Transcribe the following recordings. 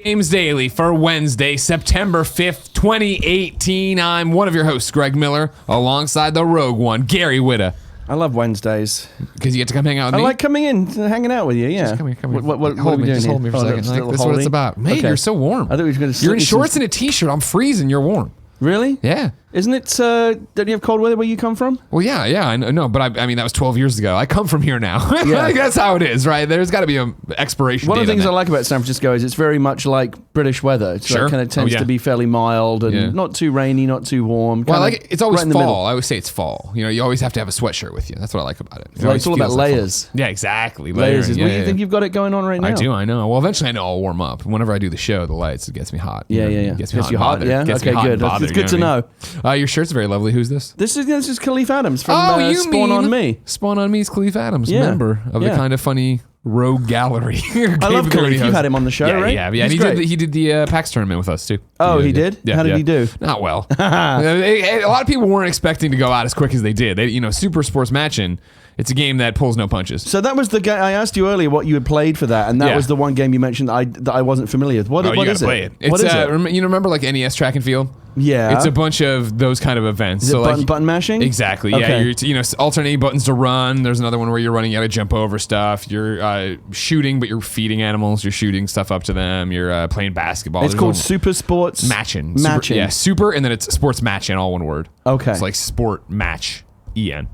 Games Daily for Wednesday, September 5th, 2018. I'm one of your hosts, Greg Miller, alongside the rogue one, Gary Whitta. I love Wednesdays. Because you get to come hang out with me? I like coming in, hanging out with you, yeah. Just come here. What hold are we me, doing just here? hold me for a second. Like, this is what it's about. Mate, Okay. you're so warm. I thought we were going to You're in shorts and a t-shirt. I'm freezing. You're warm. Really? Yeah. Isn't it, don't you have cold weather where you come from? Well, yeah, I know, but I mean, that was 12 years ago. I come from here now. Yeah. Like, that's how it is, right? There's got to be an expiration One of date the things on I that. like about San Francisco is it's very much like British weather. It's Sure. like kind of tends Oh, yeah. to be fairly mild and Yeah. not too rainy, not too warm. Well, kinda like it's always right in the fall. middle. I always say it's fall. You know, you always have to have a sweatshirt with you. That's what I like about it. It Like, always it's all about feels like fall. layers. Yeah, exactly. Layers is, Yeah, well, you yeah. think you've got it going on right now? I do. I know. Well, eventually I know I'll warm up. Whenever I do the show, the lights, it gets me hot. Yeah. It gets me hot. you and hot, bothered. yeah? Gets me Okay, hot and good. It's bothered, good to you know know. what I mean? Your shirt's very lovely. Who's this? This is Khalif Adams from you Spawn mean on Me. Spawn on Me's Khalif Adams, Yeah. member of the Yeah. Kind of Funny Rogue Gallery. I love Khalif. You've had him on the show, yeah, right? Yeah. He's And great. he did the PAX tournament with us too. Oh, he did? Yeah, How did yeah. he do? Not well. A lot of people weren't expecting to go out as quick as they did. Super Sports Matching. It's a game that pulls no punches. So that was the game I asked you earlier what you had played for that, and that Yeah. was the one game you mentioned that I wasn't familiar with. What you is gotta play it? it. What is it? Remember like NES Track and Field? Yeah. It's a bunch of those kind of events. Is it button mashing? Exactly. Okay. Yeah. You're alternating buttons to run. There's another one where you're running. You got to jump over stuff. You're shooting, but you're feeding animals. You're shooting stuff up to them. You're playing basketball. It's There's called a- Super Sports Matching. Matching. Yeah. Super, and then it's sports matching, all one word. Okay. It's like sport match. EN.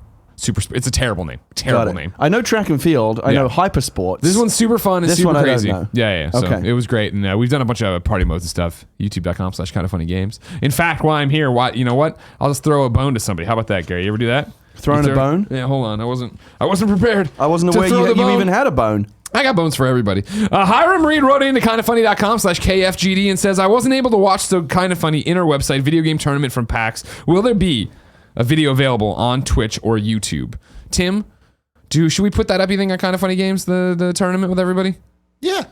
It's a terrible name. Got Terrible it. name. I know track and field. I know hypersports. This one's super fun and This super one I don't crazy. know. Yeah. So Okay. it was great. And we've done a bunch of party modes and stuff. YouTube.com/kindoffunnygames. In fact, while I'm here, you know what? I'll just throw a bone to somebody. How about that, Gary? You ever do that? Throwing a bone? Yeah, hold on. I wasn't prepared. I wasn't to aware throw the you bone. even had a bone. I got bones for everybody. Hiram Reed wrote into kindoffunny.com/KFGD and says, I wasn't able to watch the Kind of Funny inner website video game tournament from PAX. Will there be a video available on Twitch or YouTube? Tim, should we put that up, you think, on Kind of Funny Games, the tournament with everybody? Yeah.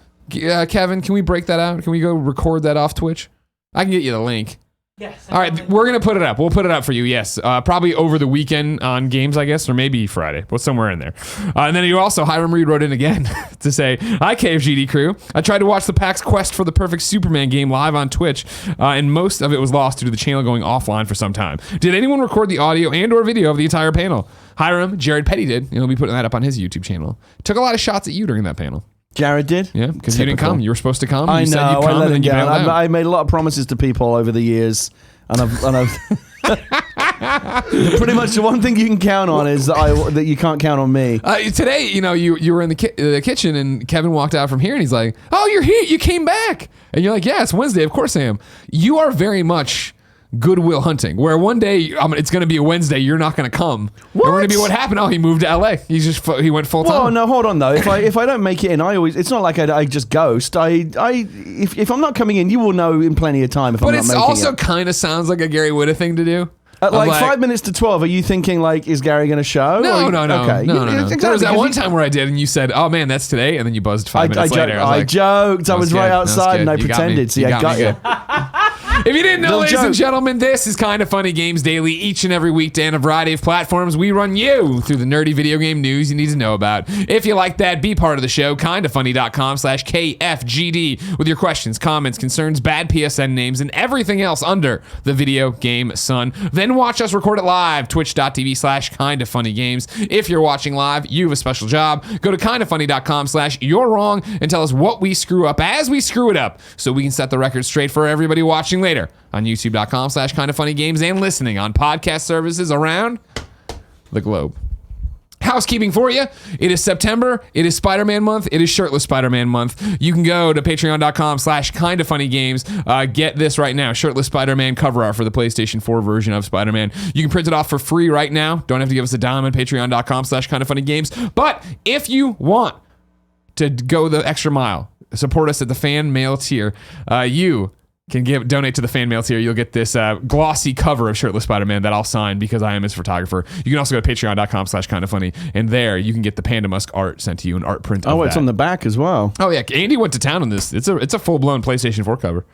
Kevin, can we break that out? Can we go record that off Twitch? I can get you the link. Yes. All right, we're going to put it up. We'll put it up for you, yes. Probably over the weekend on games, I guess, or maybe Friday, but somewhere in there. And then Hiram Reed wrote in again to say, hi, KFGD crew. I tried to watch the PAX quest for the perfect Superman game live on Twitch, and most of it was lost due to the channel going offline for some time. Did anyone record the audio and or video of the entire panel? Hiram, Jared Petty did. He'll be putting that up on his YouTube channel. Took a lot of shots at you during that panel. Jared did? Yeah, because you didn't come. You were supposed to come. I You said know. you'd come, I let and him then you down. bailed out. I made a lot of promises to people over the years, and I've pretty much the one thing you can count on is that you can't count on me. Today, you were in the kitchen, and Kevin walked out from here, and he's like, "Oh, you're here! You came back!" And you're like, "Yeah, it's Wednesday. Of course I am." You are very much Goodwill Hunting, where one day it's going to be a Wednesday, you're not going to come. What? And we're going to be what happened. Oh, he moved to LA. He went full time. Well, no, hold on though. If I don't make it in, it's not like I just ghost. If I'm not coming in, you will know in plenty of time if I'm But not it making also it. kind of sounds like a Gary Whitta thing to do. At like 5 minutes to 12, are you thinking like, is Gary going to show? No. Okay. No. Exactly, There was that one because time where I did, and you said, "Oh man, that's today," and then you buzzed 5 minutes later. I joked. I was right good. That was outside and I good. You got me. pretended. See, You I got me got you. If you didn't know, Little ladies and joke. gentlemen, this is Kind of Funny Games Daily. Each and every weekday on a variety of platforms, we run you through the nerdy video game news you need to know about. If you like that, be part of the show. kindoffunny.com/KFGD with your questions, comments, concerns, bad PSN names, and everything else under the video game sun. Then watch us record it live, twitch.tv/kindoffunnygames. If you're watching live, you have a special job. Go to kindoffunny.com/you're wrong and tell us what we screw up as we screw it up so we can set the record straight for everybody watching later on youtube.com/kindoffunnygames and listening on podcast services around the globe. Housekeeping for you. It is September. It is Spider-Man month. It is Shirtless Spider-Man month. You can go to patreon.com/kindoffunnygames. Get this right now. Shirtless Spider-Man cover art for the PlayStation 4 version of Spider-Man. You can print it off for free right now. Don't have to give us a dime on patreon.com/kindoffunnygames. But if you want to go the extra mile, support us at the fan mail tier, you can donate to the fan mail tier, you'll get this glossy cover of Shirtless Spider-Man that I'll sign because I am his photographer. You can also go to patreon.com/kindafunny, and there you can get the Panda Musk art sent to you, an art print of it's that. on the back as well. Oh yeah, Andy went to town on this. It's a full-blown PlayStation 4 cover.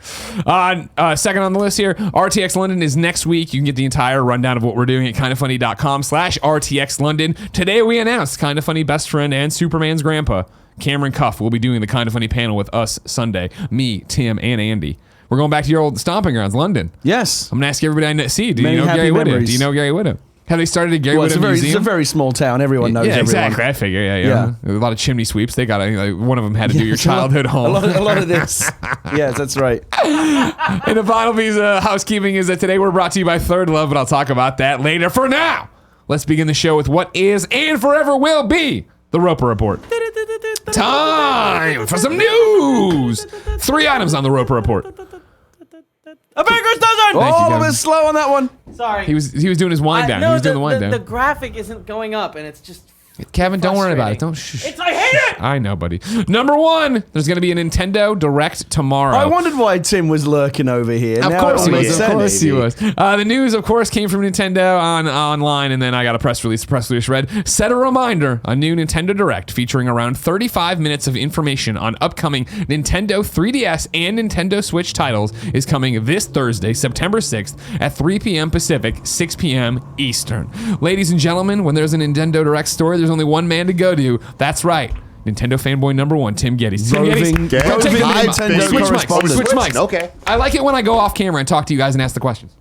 Second on the list here, RTX London is next week. You can get the entire rundown of what we're doing at kindafunny.com/RTX London. Today we announced Kinda Funny best friend and Superman's grandpa, Cameron Cuff, will be doing the Kinda Funny panel with us Sunday. Me, Tim, and Andy. We're going back to your old stomping grounds, London. Yes. I'm going to ask everybody I know. See, do Many you know happy Gary Whitta? memories. Do you know Gary Whitta? Have they started a Gary Whitta It's museum? a very small town. Everyone knows everyone. Exactly. I figure. Yeah. A lot of chimney sweeps. They got one of them had to do your childhood home. A lot of this. Yes, that's right. And the final piece of housekeeping is that today we're brought to you by Third Love, but I'll talk about that later. For now, let's begin the show with what is and forever will be the Roper Report. Time for some news. 3 items on the Roper Report. A baker's dozen! A bit slow on that one. Sorry. He was doing his wind down. No, He was doing the wind down. The graphic isn't going up, and it's just Kevin, don't worry about it. frustrating. I hate it! I know, buddy. Number 1, there's going to be a Nintendo Direct tomorrow. I wondered why Tim was lurking over here. Of Now course it he all was. makes Of sense. course he was. The news, of course, came from Nintendo online, and then I got a press release. The press release read, set a reminder, a new Nintendo Direct featuring around 35 minutes of information on upcoming Nintendo 3DS and Nintendo Switch titles is coming this Thursday, September 6th at 3 p.m. Pacific, 6 p.m. Eastern. Ladies and gentlemen, when there's a Nintendo Direct story, there's only one man to go to. That's right. Nintendo fanboy number 1, Tim Geddes. Tim Geddes, Roving go take the mic. Nintendo Switch mics. correspondent. Switch mics. Okay. I like it when I go off camera and talk to you guys and ask the questions.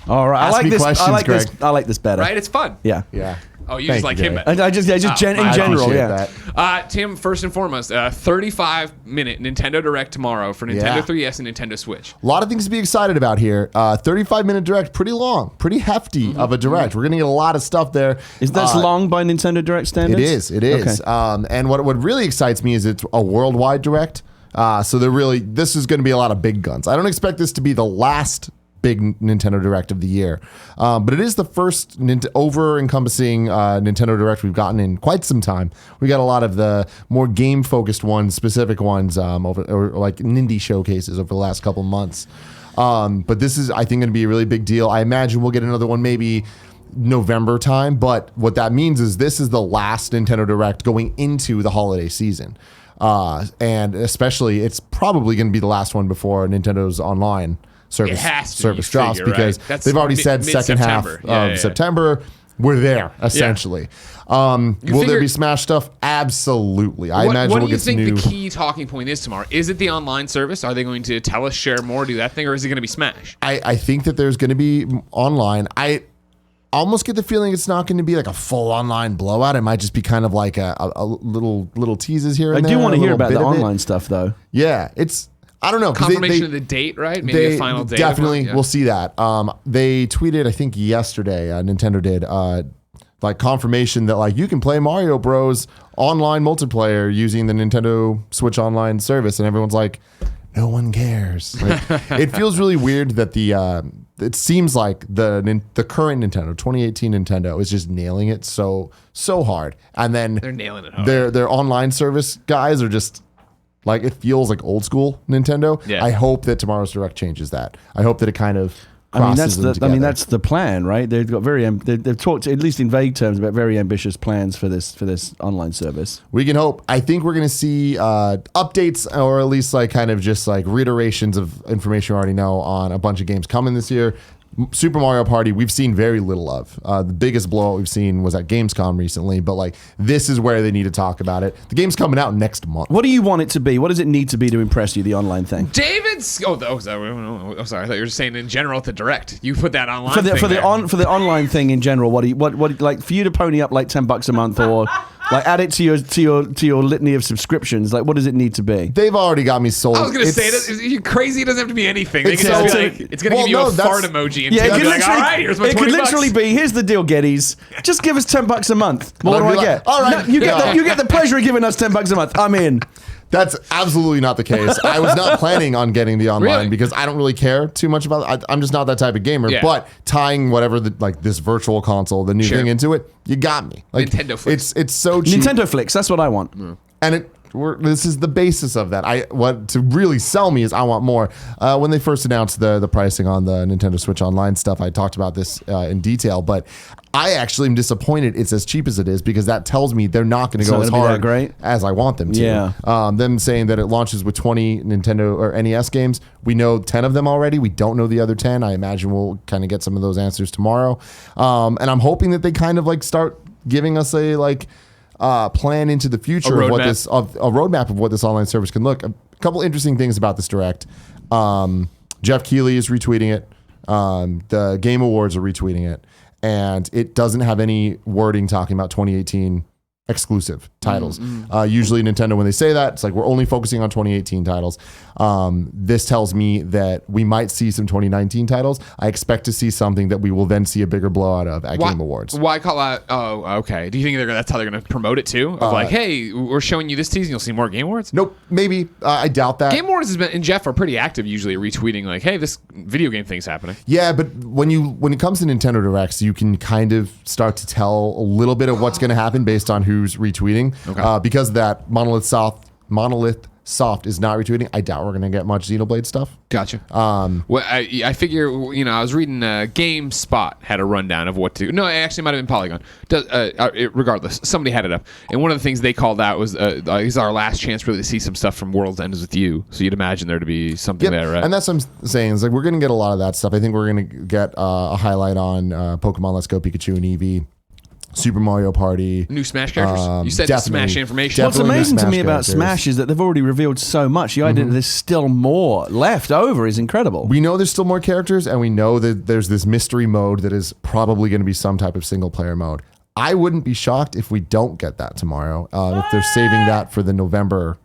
All right. Ask me questions, Greg. I like this better. Right? It's fun. Yeah. Yeah. Oh, you Thank just like you, him Gary. better. I just in general, appreciate yeah. that. Tim, first and foremost, 35-minute Nintendo Direct tomorrow for Nintendo Yeah. 3DS and Nintendo Switch. A lot of things to be excited about here. 35-minute direct, pretty long, pretty hefty of a direct. We're going to get a lot of stuff there. Is that long by Nintendo Direct standards? It is. Okay. And what really excites me is it's a worldwide direct. So this is going to be a lot of big guns. I don't expect this to be the last big Nintendo Direct of the year. But it is the first over-encompassing Nintendo Direct we've gotten in quite some time. We got a lot of the more game-focused ones, specific ones, or like indie showcases over the last couple months. But this is, I think, going to be a really big deal. I imagine we'll get another one maybe November time. But what that means is this is the last Nintendo Direct going into the holiday season. And especially, it's probably going to be the last one before Nintendo's online service drops, because they've already said second half of September. We're there essentially. Will there be Smash stuff? Absolutely. I imagine what we'll do you get some think new. the key talking point is tomorrow? Is it the online service? Are they going to tell us, share more, do that thing, or is it going to be Smash? I think that there's going to be online. I almost get the feeling it's not going to be like a full online blowout. It might just be kind of like a little teases here and I there. do want to hear about the bit of it. online stuff, though. Yeah, I don't know. 'Cause Confirmation of the date, right? Maybe a final date. Definitely, we'll see that. They tweeted, I think yesterday, Nintendo did, like confirmation that like you can play Mario Bros. Online multiplayer using the Nintendo Switch Online service, and everyone's like, no one cares. Like, it feels really weird that it seems like the current Nintendo, 2018 Nintendo, is just nailing it so hard, and then They're nailing it hard. Their online service guys are just. Like, it feels like old school Nintendo. Yeah. I hope that tomorrow's Direct changes that. I hope that it kind of crosses them together. that's the plan, right? They've got they've talked, at least in vague terms, about very ambitious plans for this online service. We can hope. I think we're going to see updates, or at least like kind of just like reiterations of information we already know on a bunch of games coming this year. Super Mario Party, we've seen very little of. The biggest blowout we've seen was at Gamescom recently, but like this is where they need to talk about it. The game's coming out next month. What do you want it to be? What does it need to be to impress you, the online thing? David's. Sorry. I thought you were just saying in general at the Direct. You put that online For the thing for the online thing in general, what like for you to pony up like $10 a month, or like add it to your litany of subscriptions? Like, what does it need to be? They've already got me sold. I was going to say that you're crazy. It doesn't have to be anything. They It's can just be so- like, it's going to give you a fart emoji. And Yeah, it be could like, all right, here's my it 20 could bucks. literally be, here's the deal, Geddes. Just give us $10 a month. What do I'd I be like, get? all right, No, you get the pleasure of giving us $10 a month. I'm in. That's absolutely not the case. I was not planning on getting the online Really? because I don't really care too much about it. I'm just not that type of gamer. Yeah. But tying whatever this virtual console, the new Sure. thing into it, you got me. Like Nintendo Flicks. It's so cheap. Nintendo Flicks, that's what I want. And this is the basis of that. What to really sell me is I want more. When they first announced the pricing on the Nintendo Switch Online stuff, I talked about this in detail, but I actually am disappointed it's as cheap as it is, because that tells me they're not going to go as hard as I want them to. Yeah. Them saying that it launches with 20 Nintendo or NES games. We know 10 of them already. We don't know the other 10. I imagine we'll kind of get some of those answers tomorrow. And I'm hoping that they kind of like start giving us a plan into the future of what this, of a roadmap of what this online service can look. A couple interesting things about this Direct. Jeff Keighley is retweeting it. The Game Awards are retweeting it. And it doesn't have any wording talking about 2018 exclusive titles. Usually Nintendo, when they say that, it's like we're only focusing on 2018 titles. This tells me that we might see some 2019 titles. I expect to see something that we will then see a bigger blowout of at Game Awards. Why call out? Oh, okay. Do you think that's how they're going to promote it too? Of like, hey, we're showing you this tease and you'll see more Game Awards? Nope. Maybe. I doubt that. Game Awards has been, and Jeff are pretty active usually retweeting like, hey, this video game thing's happening. Yeah, but when it comes to Nintendo Directs, you can kind of start to tell a little bit of what's going to happen based on who's retweeting. Okay. Because of that, Monolith Soft is not retweeting. I doubt we're going to get much Xenoblade stuff. Gotcha. Well, I figure, I was reading GameSpot had a rundown of what to. No, it actually might have been Polygon. Regardless, somebody had it up, and one of the things they called out was is our last chance really to see some stuff from World's End is with You. So you'd imagine there to be something there, right? And that's what I'm saying. Is like we're going to get a lot of that stuff. I think we're going to get a highlight on Pokemon Let's Go Pikachu and Eevee. Super Mario Party. New Smash characters? You said Smash information. What's amazing to me about Smash is that they've already revealed so much. The idea that there's still more left over is incredible. We know there's still more characters, and we know that there's this mystery mode that is probably going to be some type of single-player mode. I wouldn't be shocked if we don't get that tomorrow, if they're saving that for the November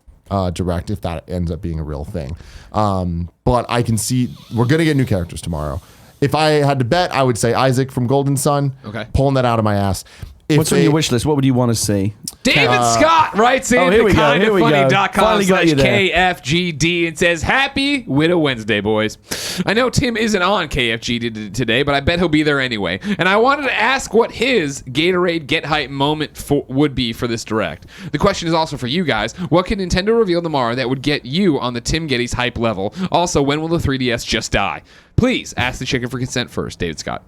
Direct, if that ends up being a real thing. But I can see we're going to get new characters tomorrow. If I had to bet, I would say Isaac from Golden Sun. Okay. Pulling that out of my ass. What's on your wish list? What would you want to see? David Scott writes in here we go, kindoffunny.com/KFGD and says, Happy Widow Wednesday, boys. I know Tim isn't on KFGD today, but I bet he'll be there anyway. And I wanted to ask what his Gatorade Get Hype moment would be for this Direct. The question is also for you guys. What can Nintendo reveal tomorrow that would get you on the Tim Geddes hype level? Also, when will the 3DS just die? Please ask the chicken for consent first, David Scott.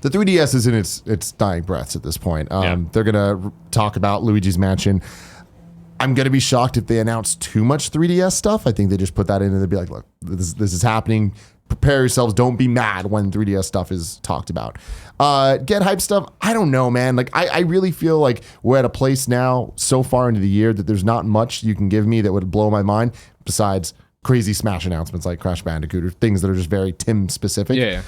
The 3DS is in its dying breaths at this point. They're going to talk about Luigi's Mansion. I'm going to be shocked if they announce too much 3DS stuff. I think they just put that in and they'll be like, look, this is happening. Prepare yourselves. Don't be mad when 3DS stuff is talked about. Get hype stuff. I don't know, man. Like I really feel like we're at a place now so far into the year that there's not much you can give me that would blow my mind besides crazy Smash announcements like Crash Bandicoot or things that are just very Tim specific. Yeah.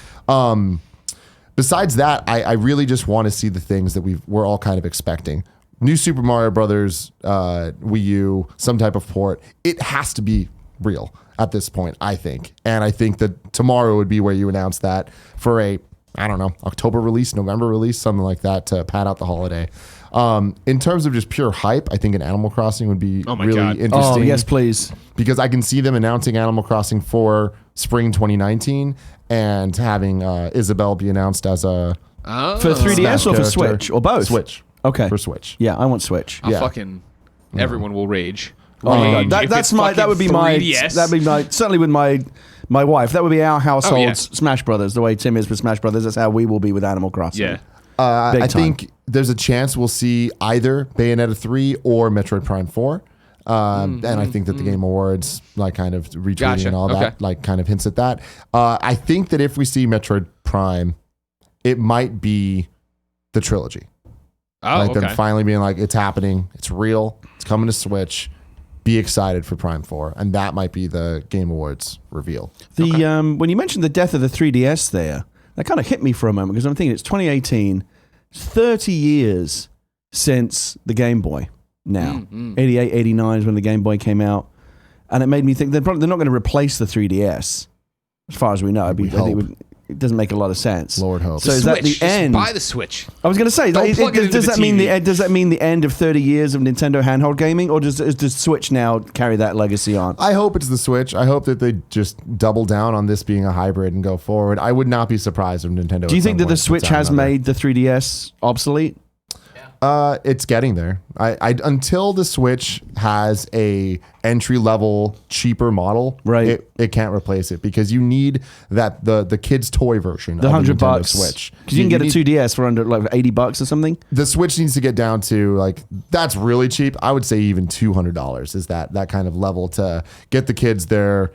Besides that, I really just want to see the things that we're all kind of expecting. New Super Mario Brothers, Wii U, some type of port. It has to be real at this point, I think. And I think that tomorrow would be where you announce that for October release, November release, something like that to pad out the holiday. In terms of just pure hype, I think an Animal Crossing would be interesting. Oh, yes, please. Because I can see them announcing Animal Crossing for spring 2019 and having Isabelle be announced as a... For 3DS or for Switch? Or both? Switch. Okay. For Switch. Yeah, I want Switch. Everyone will rage. Oh my God. That would be 3DS. certainly with my wife, that would be our household's Smash Brothers, the way Tim is with Smash Brothers. That's how we will be with Animal Crossing. Yeah. I think there's a chance we'll see either Bayonetta 3 or Metroid Prime 4. And I think that the Game Awards, like kind of retweeting and all that, like kind of hints at that. I think that if we see Metroid Prime, it might be the trilogy. Them finally being like, it's happening, it's real, it's coming to Switch. Be excited for Prime 4, and that might be the Game Awards reveal. When you mentioned the death of the 3DS there, that kind of hit me for a moment because I'm thinking it's 2018, it's 30 years since the Game Boy. Now, 88, 89 is when the Game Boy came out, and it made me think they're not going to replace the 3DS, as far as we know. It doesn't make a lot of sense. Lord hope. So is that the end? Buy the Switch. I was going to say, does that mean the end of 30 years of Nintendo handheld gaming, or does Switch now carry that legacy on? I hope it's the Switch. I hope that they just double down on this being a hybrid and go forward. I would not be surprised if Nintendo. Do you think that the Switch has made the 3DS obsolete? It's getting there. I until the Switch has a entry level cheaper model, Right. It can't replace it because you need that the kids toy version The of the $100 Nintendo Switch. because you can get a need- 2DS for under like $80 or something. The Switch needs to get down to like that's really cheap. I would say even $200 is that kind of level to get the kids their.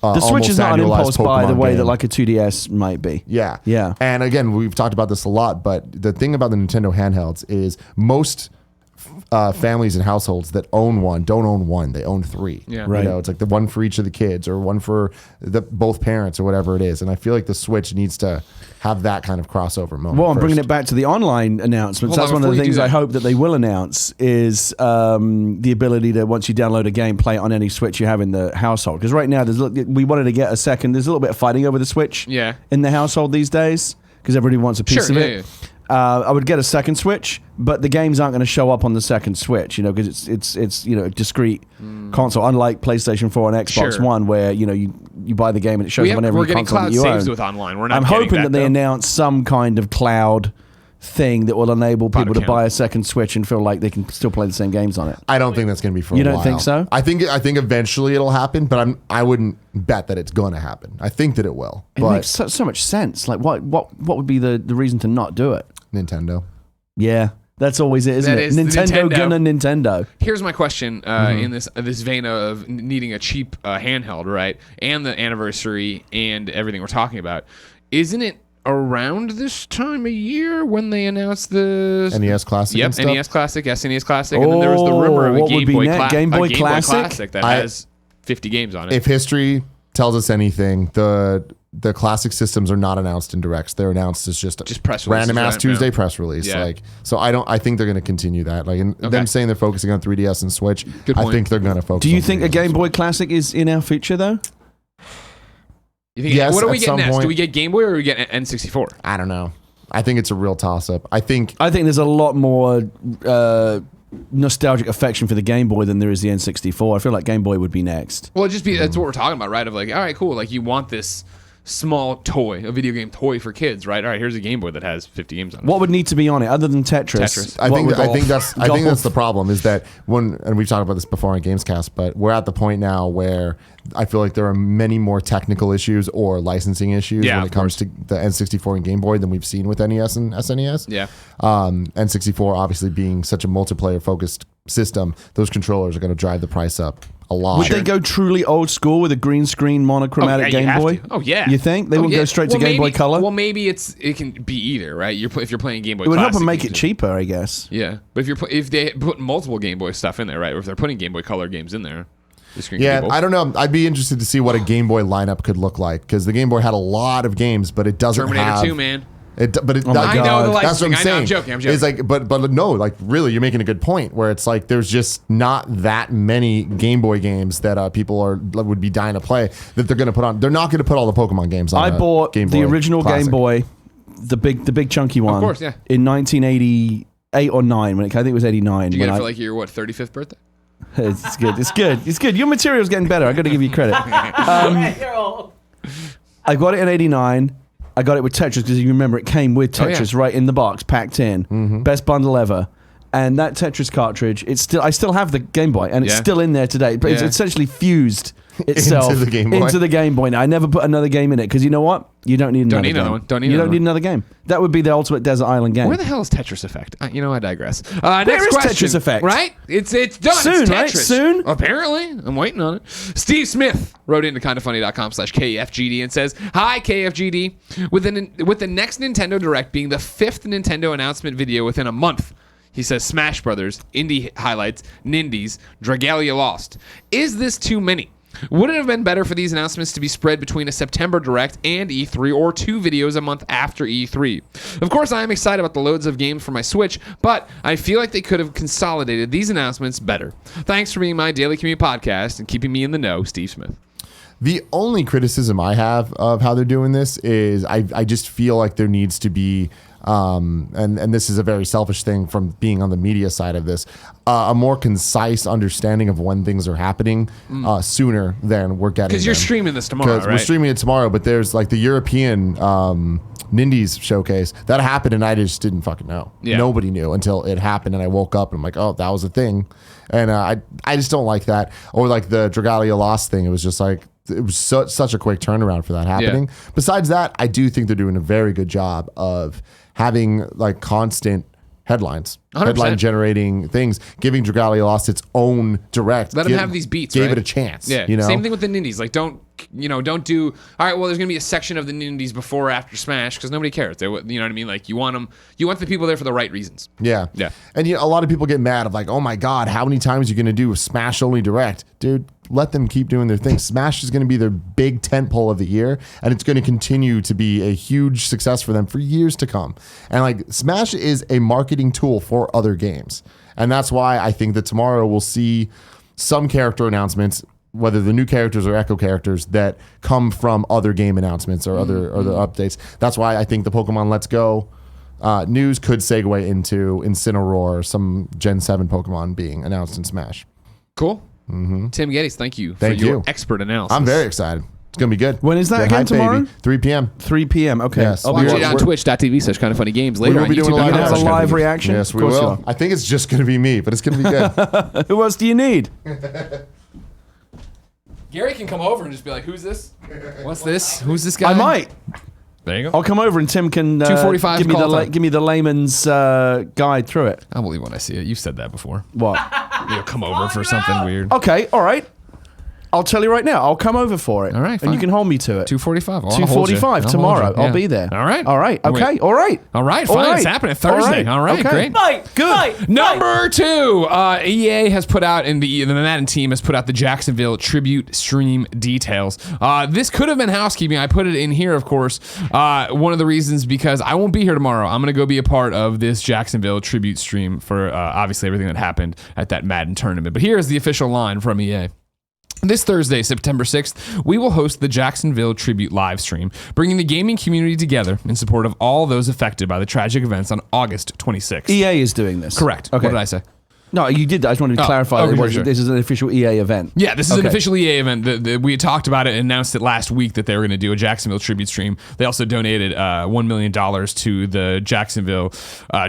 The Switch is not an impulse buy the Pokemon way that game. like a 2DS might be. Yeah. Yeah. And again, we've talked about this a lot, but the thing about the Nintendo handhelds is most families and households that own one don't own one. They own three. Yeah. Right. You know, it's like the one for each of the kids or one for both parents or whatever it is. And I feel like the Switch needs to have that kind of crossover moment. Well, I'm bringing first. it back to the online announcements. Hold That's on, one of before the you do things that. I hope that they will announce is the ability to, once you download a game, play it on any Switch you have in the household. Because right now, we wanted to get a second. There's a little bit of fighting over the Switch Yeah. in the household these days because everybody wants a piece Sure, of yeah, it. I would get a second Switch, but the games aren't going to show up on the second Switch, because it's a discrete console, unlike PlayStation 4 and Xbox Sure. One, where you buy the game and it shows up on every We're getting console cloud that you saves own. with online. We're not I'm getting hoping that they though. announce some kind of cloud thing that will enable people to account. buy a second Switch and feel like they can still play the same games on it. I don't think that's going to be for You a don't while. think so? I think eventually it'll happen, but I wouldn't bet that it's going to happen. I think that it will. It But makes so much sense. Like, what would be the reason to not do it? Nintendo. Yeah, that's always it, isn't That it? is the Nintendo Nintendo. gonna Nintendo. Here's my question in this vein of needing a cheap handheld, right? And the anniversary and everything we're talking about. Isn't it around this time of year when they announced the NES Classic Yep, and stuff? NES Classic, SNES Classic, and then there was the rumor of a what would Game be Boy, next? Game Boy Classic? that has 50 games on it. If history tells us anything, the classic systems are not announced in directs. They're announced as just press releases, random ass right? Tuesday Yeah. press release. Yeah. So I think they're going to continue that. Like, and them saying they're focusing on 3DS and Switch. Good I point. think they're going to focus. Do you on think 3DS a and Game Boy Switch. Classic is in our future though? You think, Yes, what do we at get some next? point. Do we get Game Boy or do we get N64? I don't know. I think it's a real toss up. I think I think there's a lot more nostalgic affection for the Game Boy than there is the N64. I feel like Game Boy would be next. Well, just be that's what we're talking about, right? Of like, all right, cool. Like you want this small toy, a video game toy for kids, right? All right, here's a Game Boy that has 50 games on it. What would need to be on it other than Tetris? Tetris. I What think would- I think that's Golf. the problem is that and we've talked about this before on Gamescast, but we're at the point now where I feel like there are many more technical issues or licensing issues Yeah, when of it comes to the N64 and Game Boy than we've seen with NES and SNES. Yeah. N64 obviously being such a multiplayer focused system, those controllers are going to drive the price up a lot. Would they go truly old school with a green screen monochromatic you Game have Boy? to. Oh yeah. You think they wouldn't go straight to Game Boy Color? Well, maybe it can be either, right? If you're playing Game Boy, It would help Classic, them make you it can- cheaper, I guess. Yeah, but if they put multiple Game Boy stuff in there, right? Or if they're putting Game Boy Color games in there, the screen Yeah, can be both. I don't know. I'd be interested to see what a Game Boy lineup could look like because the Game Boy had a lot of games, but it doesn't Terminator have 2, man. But it, my that- I know the that's what I'm licensing. I know, saying. I'm joking. It's like, but no, like really, you're making a good point. Where it's like there's just not that many Game Boy games that people would be dying to play that they're going to put on. They're not going to put all the Pokemon games on. I bought Game the Boy original Classic. Game Boy, the big chunky one. course, yeah. In 1988 or 9, I think it was 89. Did you get when it for like your 35th birthday? It's good. It's good. It's good. Your material's getting better. I got to give you credit. You're old. I got it in 89. I got it with Tetris because you remember it came with Oh, yeah. Tetris right in the box, packed in. Best bundle ever. And that Tetris cartridge, I still have the Game Boy, and it's Yeah. still in there today. But it's Yeah. essentially fused itself Into the Game Boy. into the Game Boy. Now I never put another game in it because you know what? You don't need another need another game. one. Don't need you another don't need one. another game. That would be the ultimate desert island game. Where the hell is Tetris Effect? I digress. Next is question, Tetris Effect? Right? It's done. Soon, it's right? Tetris. Soon? Apparently. I'm waiting on it. Steve Smith wrote into kindafunny.com/KFGD and says, "Hi KFGD. With the next Nintendo Direct being the 5th Nintendo announcement video within a month." He says Smash Brothers, Indie Highlights, Nindies, Dragalia Lost. Is this too many? Would it have been better for these announcements to be spread between a September Direct and E3 or 2 videos a month after E3? Of course, I am excited about the loads of games for my Switch, but I feel like they could have consolidated these announcements better. Thanks for being my daily commute podcast and keeping me in the know, Steve Smith. The only criticism I have of how they're doing this is I just feel like there needs to be, and this is a very selfish thing from being on the media side of this, a more concise understanding of when things are happening sooner than we're getting. Because you're them. streaming this tomorrow, right? We're streaming it tomorrow, but there's like the European Nindies showcase. That happened, and I just didn't fucking know. Yeah. Nobody knew until it happened, and I woke up, and I'm like, oh, that was a thing. And I just don't like that. Or like the Dragalia Lost thing. It was just like, it was such a quick turnaround for that happening. Besides that, I do think they're doing a very good job of having like constant headlines, 100%. headline generating things, giving Dragalia Lost its own direct. Let them have these beats. Gave right? it a chance. Yeah. You know? Same thing with the Nindies. Like, don't do. All right. Well, there's gonna be a section of the Nindies before or after Smash because nobody cares. You know what I mean? Like, you want the people there for the right reasons. Yeah. Yeah. And a lot of people get mad of like, oh my God, how many times are you going to do a Smash only direct? Dude, let them keep doing their thing. Smash is going to be their big tentpole of the year, and it's going to continue to be a huge success for them for years to come. And like, Smash is a marketing tool for other games. And that's why I think that tomorrow we'll see some character announcements, whether the new characters or echo characters that come from other game announcements or other updates. That's why I think the Pokemon Let's Go news could segue into Incineroar, some Gen 7 Pokemon being announced in Smash. Cool. Tim Geddes, thank you Thank for your you. expert analysis. I'm very excited. It's going to be good. When is that Get again, hype, tomorrow? baby. 3 p.m. 3 p.m. Okay. Yes. I'll Watch be it on twitch.tv/kindoffunnygames. Later We'll on be doing a YouTube. live have a reaction. live reaction? Yes, Of we course you will. are. I think it's just going to be me, but it's going to be good. Who else do you need? Gary can come over and just be like, "Who's this? What's this? Who's this guy?" I might. There you go. I'll come over and Tim can 2:45 call time. give me the layman's guide through it. I'll believe when I see it. You've said that before. What? You'll come over for something weird. Okay. All right. I'll tell you right now. I'll come over for it. All right, And fine. you can hold me to it. 2:45. 2:45 tomorrow. I'll be there. All right. All right. Wait. Okay. All right. All right. All Fine. right. It's happening Thursday. All right. Okay. Great. Fight! Good. Fight! Number 2, EA has put out, and the Madden team has put out the Jacksonville tribute stream details. This could have been housekeeping. I put it in here, of course. One of the reasons because I won't be here tomorrow. I'm going to go be a part of this Jacksonville tribute stream for obviously everything that happened at that Madden tournament. But here is the official line from EA. This Thursday, September 6th, we will host the Jacksonville Tribute live stream, bringing the gaming community together in support of all those affected by the tragic events on August 26th. EA is doing this. Correct. Okay. What did I say? No, you did that. I just wanted to clarify. okay, that sure. This is an official EA event. Yeah, this is an Okay. official EA event. We had talked about it and announced it last week that they were going to do a Jacksonville tribute stream. They also donated $1 million to the Jacksonville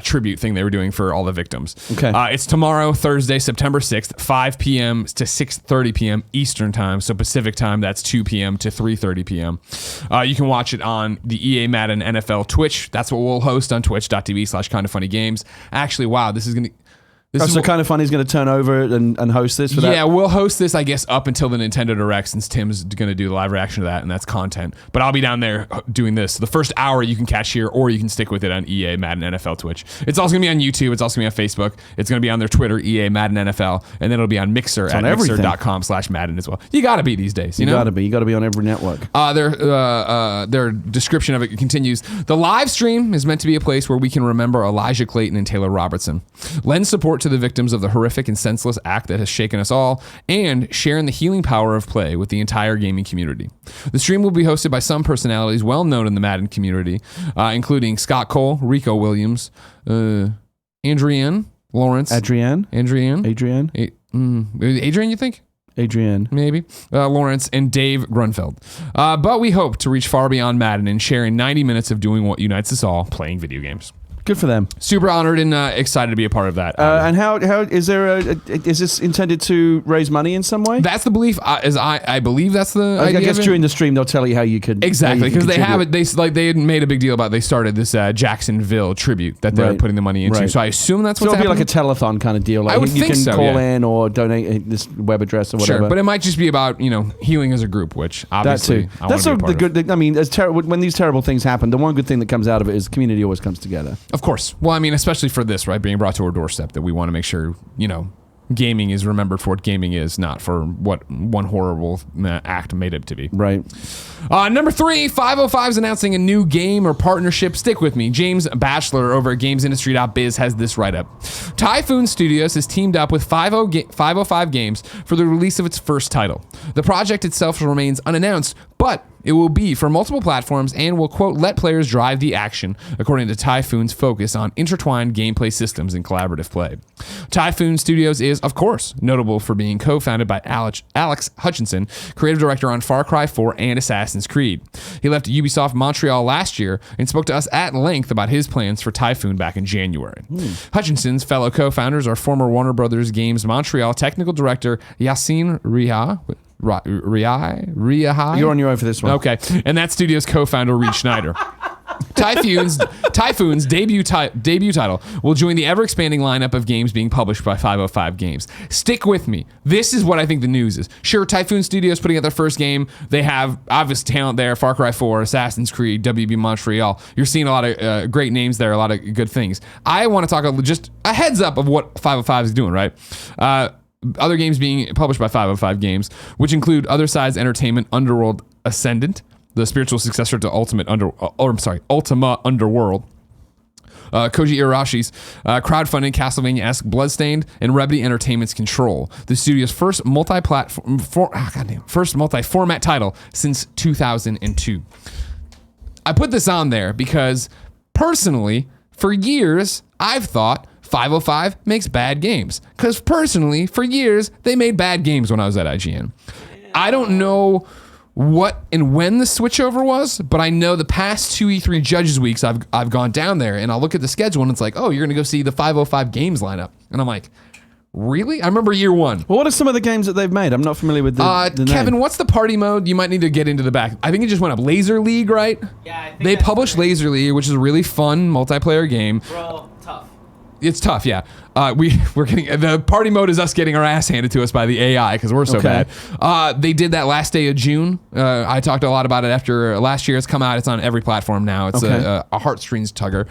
tribute thing they were doing for all the victims. Okay. It's tomorrow, Thursday, September 6th, 5 p.m. to 6:30 p.m. Eastern time. So Pacific time, that's 2 p.m. to 3:30 p.m. You can watch it on the EA Madden NFL Twitch. That's what we'll host on twitch.tv/kindoffunnygames. Actually, wow, this is going to... So Kind of Funny is going to turn over and host this for that? Yeah, we'll host this, I guess, up until the Nintendo Direct since Tim's going to do the live reaction to that, and that's content. But I'll be down there doing this. The first hour you can catch here, or you can stick with it on EA Madden NFL Twitch. It's also going to be on YouTube. It's also going to be on Facebook. It's going to be on their Twitter, EA Madden NFL, and then it'll be on Mixer at mixer.com/Madden as well. You got to be these days, you know? You got to be on every network. Their description of it continues. The live stream is meant to be a place where we can remember Elijah Clayton and Taylor Robertson, lend support to the victims of the horrific and senseless act that has shaken us all, and share in the healing power of play with the entire gaming community. The stream will be hosted by some personalities well known in the Madden community, including Scott Cole, Rico Williams, Adrienne Lawrence. Adrienne, Adrienne, you think? Adrienne. Maybe. Lawrence and Dave Grunfeld. But we hope to reach far beyond Madden and sharing 90 minutes of doing what unites us all, playing video games. Good for them. Super honored and excited to be a part of that. And how is there is this intended to raise money in some way? That's the belief. I believe that's the I idea guess of it. during the stream they'll tell you how you could Exactly, because they have contribute. it. They had made a big deal about it. They started this Jacksonville tribute that they're Right. putting the money into. Right. So I assume that's So what's it'll be happening. like a telethon kind of deal. Like I would you think can so, call yeah. in or donate this web address or whatever. Sure, but it might just be about healing as a group, which that obviously too. I That's want to be a the part of. good. I mean, when these terrible things happen, the one good thing that comes out of it is the community always comes together. Of course. Well, I mean, especially for this, right, being brought to our doorstep, that we want to make sure gaming is remembered for what gaming is, not for what one horrible act made it to be. Right. Number 3, 505 is announcing a new game or partnership. Stick with me. James Batchelor over at gamesindustry.biz has this write-up. Typhoon Studios has teamed up with 505 Games for the release of its first title. The project itself remains unannounced, but It will be for multiple platforms and will, quote, let players drive the action, according to Typhoon's focus on intertwined gameplay systems and collaborative play. Typhoon Studios is, of course, notable for being co-founded by Alex Hutchinson, creative director on Far Cry 4 and Assassin's Creed. He left Ubisoft Montreal last year and spoke to us at length about his plans for Typhoon back in January. Hutchinson's fellow co-founders are former Warner Brothers Games Montreal technical director Yassine Rihai. You're on your own for this one. Okay, and that studio's co-founder Reed Schneider. Typhoon's debut title will join the ever-expanding lineup of games being published by 505 Games. Stick with me. This is what I think the news is. Sure, Typhoon Studios putting out their first game. They have obvious talent there. Far Cry 4, Assassin's Creed, WB Montreal. You're seeing a lot of great names there, a lot of good things. I want to talk just a heads up of what 505 is doing, right? Other games being published by 505 Games, which include Other Sides Entertainment, Underworld Ascendant, the spiritual successor to Ultima Underworld. Koji Irashi's crowdfunding Castlevania-esque Bloodstained, and Remedy Entertainment's Control, the studio's first multi-format title since 2002. I put this on there because, personally, for years, I've thought 505 makes bad games. Because personally, for years, they made bad games when I was at IGN. I don't know what and when the switchover was, but I know the past 2 E3 Judges Weeks, I've gone down there and I'll look at the schedule and it's like, oh, you're going to go see the 505 Games lineup. And I'm like, really? I remember year one. Well, what are some of the games that they've made? I'm not familiar with the Kevin, name. what's the party mode? You might need to get into the back. I think it just went up. Laser League, right? Yeah, I think they that's published right. Laser League, which is a really fun multiplayer game. Bro, tough. It's tough, yeah. We're getting the party mode is us getting our ass handed to us by the AI because we're so Okay. bad. They did that last day of June. I talked a lot about it after last year. It's come out. It's on every platform now. It's Okay. a heartstrings tugger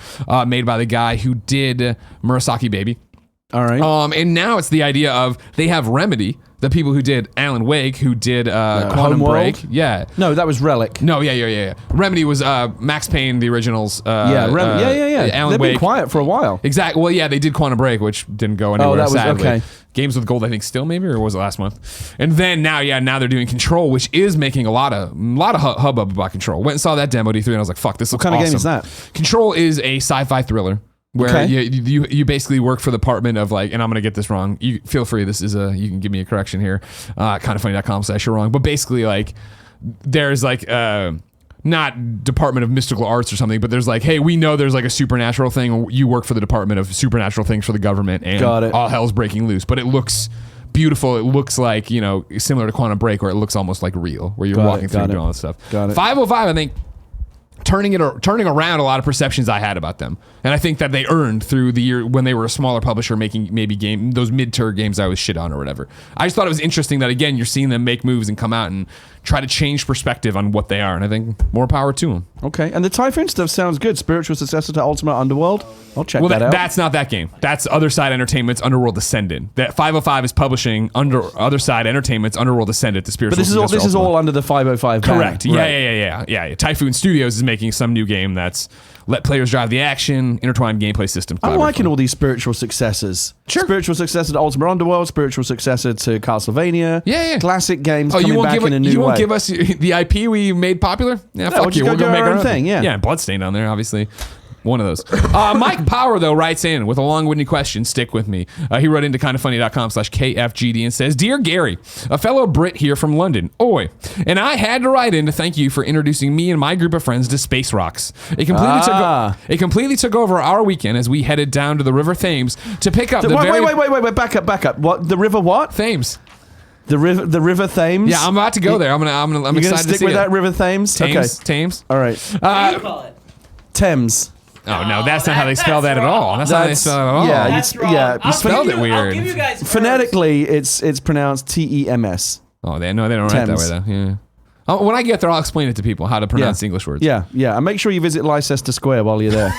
made by the guy who did Murasaki Baby. All right. And now it's the idea of they have Remedy, the people who did Alan Wake, who did Quantum Homeworld? Break. Yeah. No, that was Relic. No, yeah. Remedy was Max Payne, the originals. Yeah, Alan They've Wake. been quiet for a while. Exactly. Well, yeah, they did Quantum Break, which didn't go anywhere. that was- sadly. okay. Games with Gold, I think, still maybe, or was it last month? And then now they're doing Control, which is making a lot of hubbub about Control. Went and saw that demo D3, and I was like, "Fuck, this looks What kind of awesome." game is that? Control is a sci-fi thriller where Okay. you basically work for the department of and I'm gonna get this wrong. You feel free. This is you can give me a correction here. Kindoffunny.com/you're wrong, but basically there's not Department of Mystical Arts or something, but there's hey, we know there's a supernatural thing. You work for the Department of Supernatural Things for the government, and Got it. all hell's breaking loose. But it looks beautiful. It looks similar to Quantum Break, where it looks almost like real, where you're Got walking it, through got and it. doing all this stuff. Got it. 505, I think, turning around a lot of perceptions I had about them, and I think that they earned through the year when they were a smaller publisher making maybe those mid-tier games I was shit on or whatever. I just thought it was interesting that again you're seeing them make moves and come out and try to change perspective on what they are, and I think more power to them. Okay, and the Typhoon stuff sounds good. Spiritual successor to Ultima Underworld. I'll check that out. That's not that game. That's Other Side Entertainment's Underworld Ascendant. That 505 is publishing Other Side Entertainment's Underworld Ascendant, the spiritual. But this is all under the 505 banner. Correct. Yeah. Typhoon Studios is making some new game that's let players drive the action, intertwined gameplay system. I'm liking all these spiritual successors. Sure. Spiritual successor to Ultima Underworld, spiritual successor to Castlevania. Yeah. Classic games Oh, coming back in a new way. You won't give us the IP we made popular? Yeah, fuck we'll you. just We'll go go do make our our own own thing, yeah. Yeah, Bloodstained on there, obviously. One of those. Mike Power, though, writes in with a long-winded question. Stick with me. He wrote into kindoffunny.com/KFGD and says, Dear Gary, a fellow Brit here from London. Oi. And I had to write in to thank you for introducing me and my group of friends to Space Rocks. It completely took over our weekend as we headed down to the River Thames to pick up Wait, back up. What? The river what? Thames. The river Thames? Yeah, I'm about to go there. I'm You're excited gonna to stick see with it. that River Thames? Thames. Okay. Thames. All right. What do you call it? Thames. Oh, no, that's not how they spell that at all. That's not how they spell it at all. yeah, That's you- wrong. yeah, you spelled it I'll weird. give you guys words. Phonetically, it's pronounced TEMS. Oh, they don't write that Thames. way, though. Yeah. When I get there, I'll explain it to people how to pronounce English words. Yeah. And make sure you visit Leicester Square while you're there.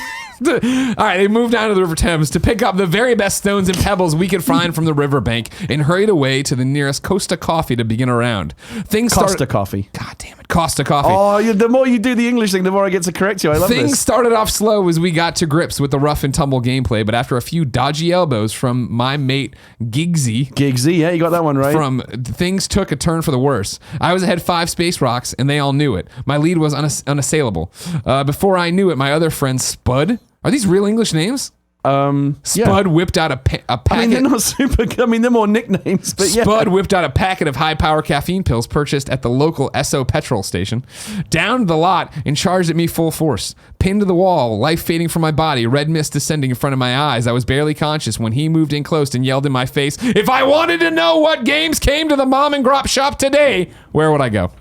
All right, they moved down to the River Thames to pick up the very best stones and pebbles we could find from the riverbank and hurried away to the nearest Costa Coffee to begin a round. Costa Coffee. God damn it. Costa Coffee. Oh, the more you do the English thing, the more I get to correct you. I love Things this. started off slow as we got to grips with the rough and tumble gameplay, but after a few dodgy elbows from my mate Giggsy, Yeah, you got that one right. Things took a turn for the worse. I was ahead 5 space rocks, and they all knew it. My lead was unassailable. Before I knew it, my other friend Spud. Are these real English names? Spud whipped out a packet. I mean, they're not super good. I mean, they're more nicknames, but yeah. Spud whipped out a packet of high-power caffeine pills purchased at the local Esso petrol station, downed the lot, and charged at me full force. Pinned to the wall, life fading from my body, red mist descending in front of my eyes. I was barely conscious when he moved in close and yelled in my face, "If I wanted to know what games came to the mom and grop shop today, where would I go?"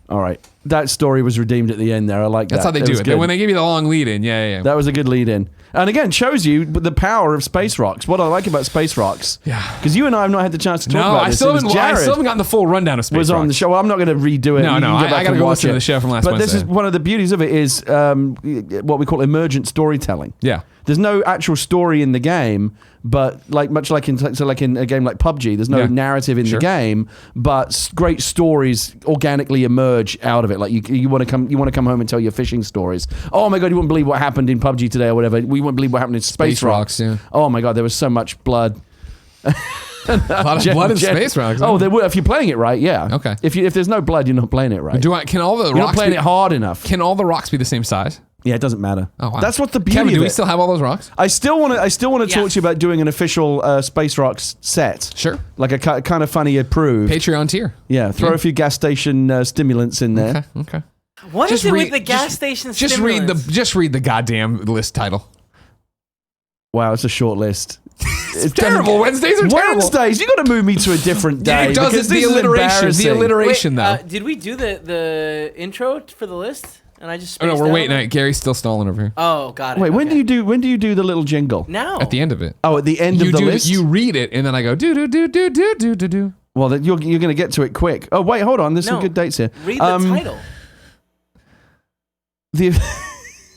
All right. That story was redeemed at the end there. I like that. That's how they do it. Good. When they give you the long lead in, yeah. That was a good lead in. And again, shows you the power of space rocks. What I like about space rocks. Yeah. Because you and I have not had the chance to talk No, about I this. still It was haven't Jared gotten the full rundown of Space was on the Rocks. show. Well, I'm not going to redo it. No, You can I back gotta and go watch listen to it. the show from last But Wednesday. this is one of the beauties of it is what we call emergent storytelling. Yeah. There's no actual story in the game, but much like in a game like PUBG, there's no narrative in the game, but great stories organically emerge out of it. Like you want to come home and tell your fishing stories. Oh my god, you wouldn't believe what happened in PUBG today or whatever. We wouldn't believe what happened in Space Rocks. Yeah. Oh my god, there was so much blood. A lot of blood in Space Rocks. Oh, there will if you're playing it right. Yeah. Okay. If there's no blood, you're not playing it right. Can all the You're not rocks playing be, it hard enough. Can all the rocks be the same size? Yeah, it doesn't matter. Oh, wow. That's what the beauty Kevin, do of we it. still have all those rocks? I still want to talk to you about doing an official Space Rocks set. Sure. Like a kind of funny approved. Patreon tier. Yeah, throw a few gas station stimulants in there. Okay. What is it with the gas station stimulants? Just read the goddamn list title. Wow, it's a short list. It's terrible. Wednesdays are terrible. Wednesdays, you got to move me to a different day. It does because it, the this is alliteration. The embarrassing. alliteration, though. Did we do the intro for the list? And I just Oh no, spaced we're out? waiting. Gary's still stalling over here. Oh, got it. Wait, when okay. do you do the little jingle? Now. At the end of it. Oh, at the end of the list. You read it, and then I go do do do do do do do do. Well, then you're going to get to it quick. Oh wait, hold on. There's some No. good dates here. Read the title.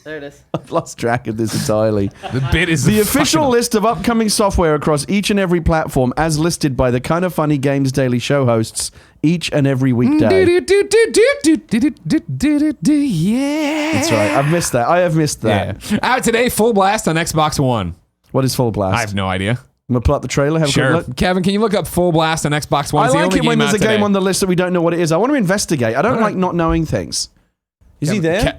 There it is. I've lost track of this entirely. The bit is The official fucking- list of upcoming software across each and every platform as listed by the Kind of Funny Games Daily Show hosts each and every weekday. Do, do, do, do, do, do, do, do, do, do, yeah. That's right. I've missed that. I have missed that. Yeah. Out today, Full Blast on Xbox One. What is Full Blast? I have no idea. I'm going to pull up the trailer. Have a Sure. quick look. Kevin, can you look up Full Blast on Xbox One? I It's the like only it when game there's a out game today. on the list that we don't know what it is. I want to investigate. I don't like not knowing things. Is he there?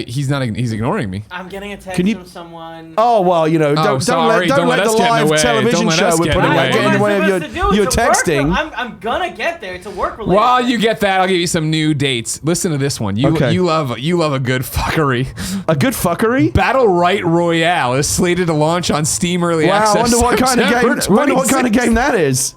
He's not. He's ignoring me. I'm getting a text Can you- from someone. Oh, well, you know, don't sorry. let Don't let the us get in the live way. television Don't let show us we're get in putting the out way. get in the way of your texting. I'm gonna get there. It's a work related. While you get that, I'll give you some new dates. Listen to this one. You Okay. you love a good fuckery. A good fuckery? Battle Right Royale is slated to launch on Steam Early Wow, I Access. wonder what kind of September game. Wonder what kind of 26th. game that is.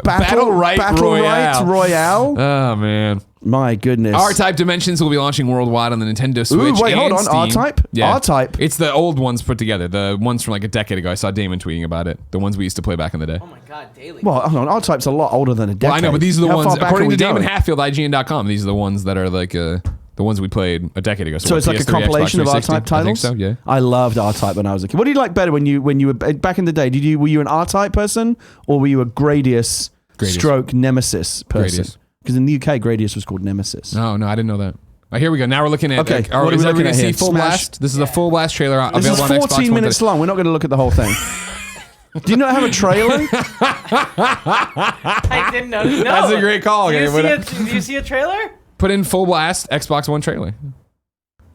Battle Right Royale. Royale. Oh man. My goodness. R-Type Dimensions will be launching worldwide on the Nintendo Switch. Ooh, wait, hold and on. Steam. R-Type? Yeah. R-Type. It's the old ones put together. The ones from like a decade ago. I saw Damon tweeting about it. The ones we used to play back in the day. Oh my god, daily. Well, hold on. R-Type's a lot older than a decade. Well, I know, but these are the How ones, far back according are we to Damon going? Hatfield, IGN.com, these are the ones that are like the ones we played a decade ago. So what, it's like a PS3, compilation Xbox of 360? R-Type titles? I think so, yeah. I loved R-Type when I was a kid. What do you like better when you were back in the day? Were you an R-Type person or were you a Gradius stroke Nemesis person? Gradius. Because in the UK, Gradius was called Nemesis. No, I didn't know that. Here we go. Now we're looking at. Okay, Like, what are we is looking everybody at see here? Full Smash? Blast? This is a Full Blast trailer This is available on Xbox 14 One minutes today. long. We're not going to look at the whole thing. Do you not have a trailer? I didn't know. No. That's a great call. Do you, Okay, do you see a trailer? Put in Full Blast Xbox One trailer.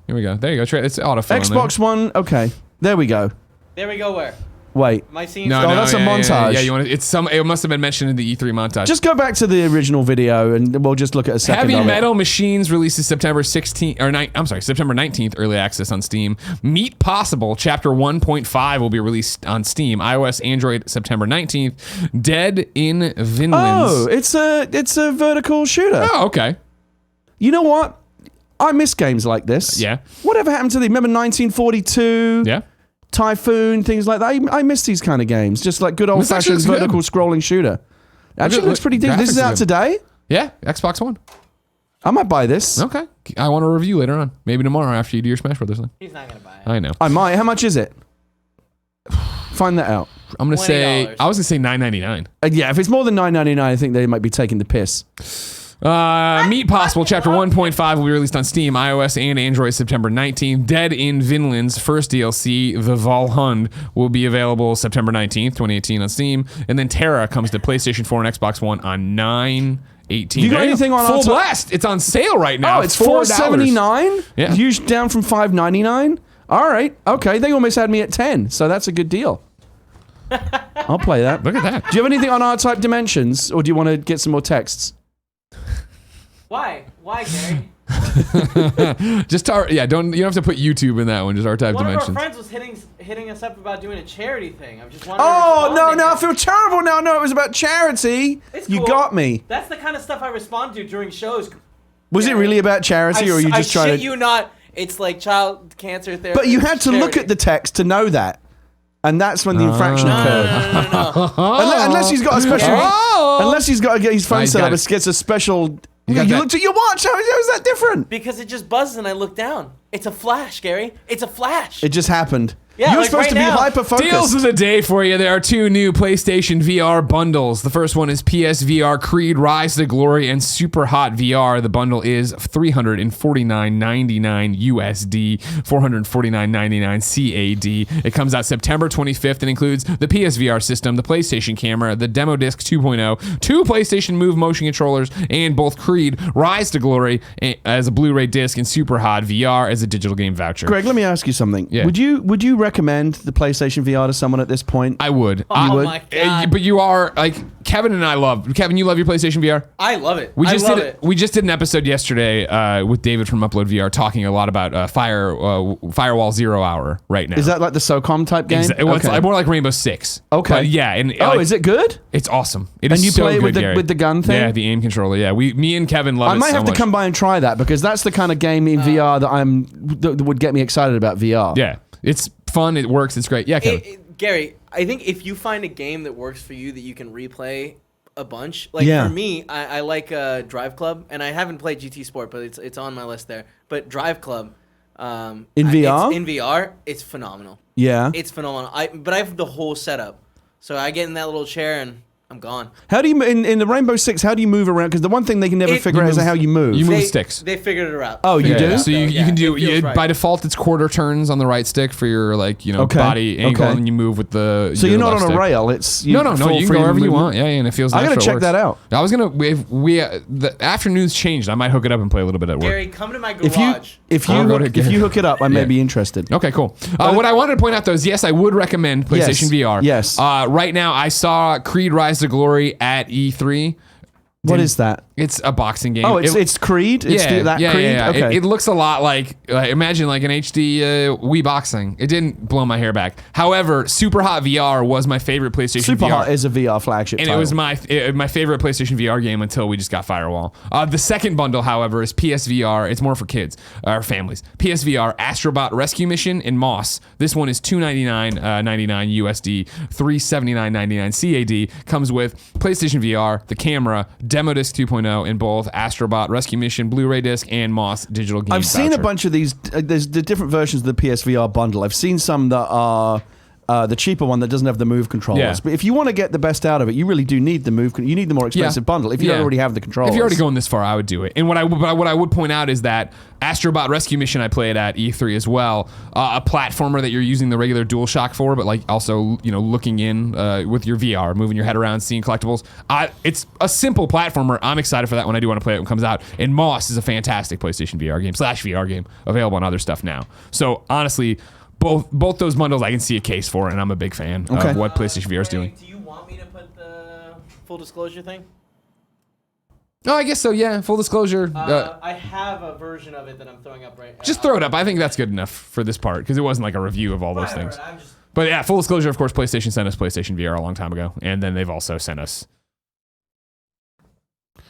Here we go. There you go. It's autofill. Xbox One. Okay, there we go. There we go. Where? Wait. My scene. No, Oh, that's a montage. Yeah, you want it must have been mentioned in the E3 montage. Just go back to the original video and we'll just look at a second Heavy of it. Metal Machines releases September 16th September 19th early access on Steam. Meet Possible Chapter 1.5 will be released on Steam. iOS, Android September 19th. Dead in Vinland. Oh, it's a vertical shooter. Oh, okay. You know what? I miss games like this. Yeah. Whatever happened to the remember 1942? Yeah. Typhoon, things like that. I miss these kind of games. Just like good old fashioned actually looks vertical scrolling shooter. Actually looks pretty decent. This is graphics out look- today? Yeah, Xbox One. I might buy this. Okay. I want a review later on. Maybe tomorrow after you do your Smash Brothers thing. He's not gonna buy it. I know. I might. How much is it? Find that out. I'm going to say, $20. I was going to say $9.99. Yeah, if it's more than $9.99, I think they might be taking the piss. Meet Possible Chapter 1.5 will be released on Steam, iOS, and Android September 19th. Dead in Vinland's first DLC, The Valhund, will be available September 19th, 2018 on Steam. And then Terra comes to PlayStation 4 and Xbox One on 9/18. You got anything on Full Ulti- Blast? It's on sale right now. Oh, it's $4. $4.79? Yeah. Huge down from $5.99? All right. Okay. They almost had me at 10, so that's a good deal. I'll play that. Look at that. Do you have anything on R-Type Dimensions, or do you want to get some more texts? Why? Why, Gary? Just you don't have to put YouTube in that one. Just R-Type One Dimensions. of our friends was hitting us up about doing a charity thing. I'm just wondering. Oh, no, I feel terrible now. No, it was about charity. It's You cool. got me. That's the kind of stuff I respond to during shows. Was it really about charity, or are you just I trying shit to... you not. It's like child cancer therapy. But you had to look charity. at the text to know that. And that's when the infraction occurred. No. Unless he's got a special... Oh. Unless he's got to get his phone He's set got up, it. it gets a special... You got that- looked at your watch. How is that different? Because it just buzzes and I look down. It's a flash, Gary. It's a flash. It just happened. Yeah, You're like supposed right to be now. hyper-focused. Deals of the day for you. There are 2 new PlayStation VR bundles. The first one is PSVR Creed Rise to Glory and Super Hot VR. The bundle is $349.99 USD, $449.99 CAD. It comes out September 25th and includes the PSVR system, the PlayStation camera, the Demo Disc 2.0, 2 PlayStation Move motion controllers, and both Creed Rise to Glory as a Blu-ray disc and Super Hot VR as a digital game voucher. Greg, let me ask you something. Yeah. Would you recommend the PlayStation VR to someone at this point? I would. Oh my God. But you are like Kevin and I love. Kevin, you love your PlayStation VR. I love it. We just I love did it. We just did an episode yesterday with David from Upload VR talking a lot about Firewall 0 Hour right now. Is that like the SOCOM type game? Well, it's more like Rainbow Six. Okay. But yeah, and Is it good? It's awesome. It And is you so play it good, with the Gary. with the gun thing? Yeah, the aim controller. Yeah, me and Kevin love it. I might so have to much. come by and try that because that's the kind of game in VR that would get me excited about VR. Yeah, it's fun. It works. It's great. Yeah, Kevin. Gary, I think if you find a game that works for you that you can replay a bunch, like Yeah. for me, I like Drive Club, and I haven't played GT Sport, but it's on my list there. But Drive Club, In VR? in VR, it's phenomenal. Yeah. It's phenomenal. But I have the whole setup, so I get in that little chair and I'm gone. How do you in the Rainbow Six? How do you move around? Because the one thing they can never figure out is how you move. You move They- sticks. They figured it out. Oh, you Figured do? it out, So you though. can do it feels right. by default. It's quarter turns on the right stick for your Okay, body angle, okay. and you move with the. So your you're not left on a stick. rail. It's No, you full can go freedom wherever you movement. want. Yeah, and it feels. I gotta natural. check It that works. out. I was gonna. If the afternoons changed, I might hook it up and play a little bit at work. Gary, come to my If garage. I'll go to if you hook it up, I may be interested. Okay, cool. What I wanted to point out though is yes, I would recommend PlayStation VR. Yes. Right now, I saw Creed Rise to Glory at E3. What is that? It's a boxing game. Oh, it's Creed. It's that Creed. Yeah. Okay. It looks a lot like imagine like an HD Wii boxing. It didn't blow my hair back. However, Super Hot VR was my favorite PlayStation Super VR. Hot is a VR flagship. And title. it was my favorite PlayStation VR game until we just got Firewall. The second bundle, however, is PSVR. It's more for kids or families. PSVR Astrobot Rescue Mission and Moss. This one is $299.99 USD, $379.99 CAD. Comes with PlayStation VR, the camera, Demo Disc 2.0, and both Astrobot Rescue Mission Blu-ray disc and Moss digital game. I've seen a bunch of these. There's the different versions of the PSVR bundle. I've seen some that are the cheaper one that doesn't have the move controllers. Yeah. But if you want to get the best out of it, you really do need the move. You need the more expensive bundle. If you don't already have the controllers, If you're already going this far, I would do it. And what I would point out is that Astrobot Rescue Mission I played at E3 as well, a platformer that you're using the regular DualShock for, but like also looking in with your VR, moving your head around, seeing collectibles. It's a simple platformer. I'm excited for that one. I do want to play it when it comes out. And Moss is a fantastic PlayStation VR game / VR game available on other stuff now. So honestly, both those bundles I can see a case for, and I'm a big fan of what PlayStation VR is doing. Do you want me to put the full disclosure thing? Oh, I guess so. Yeah, full disclosure. I have a version of it that I'm throwing up right now. Just throw it up. I think that's good enough for this part because it wasn't like a review of all those Right, things. right, I'm just- But yeah, full disclosure, of course, PlayStation sent us PlayStation VR a long time ago, and then they've also sent us.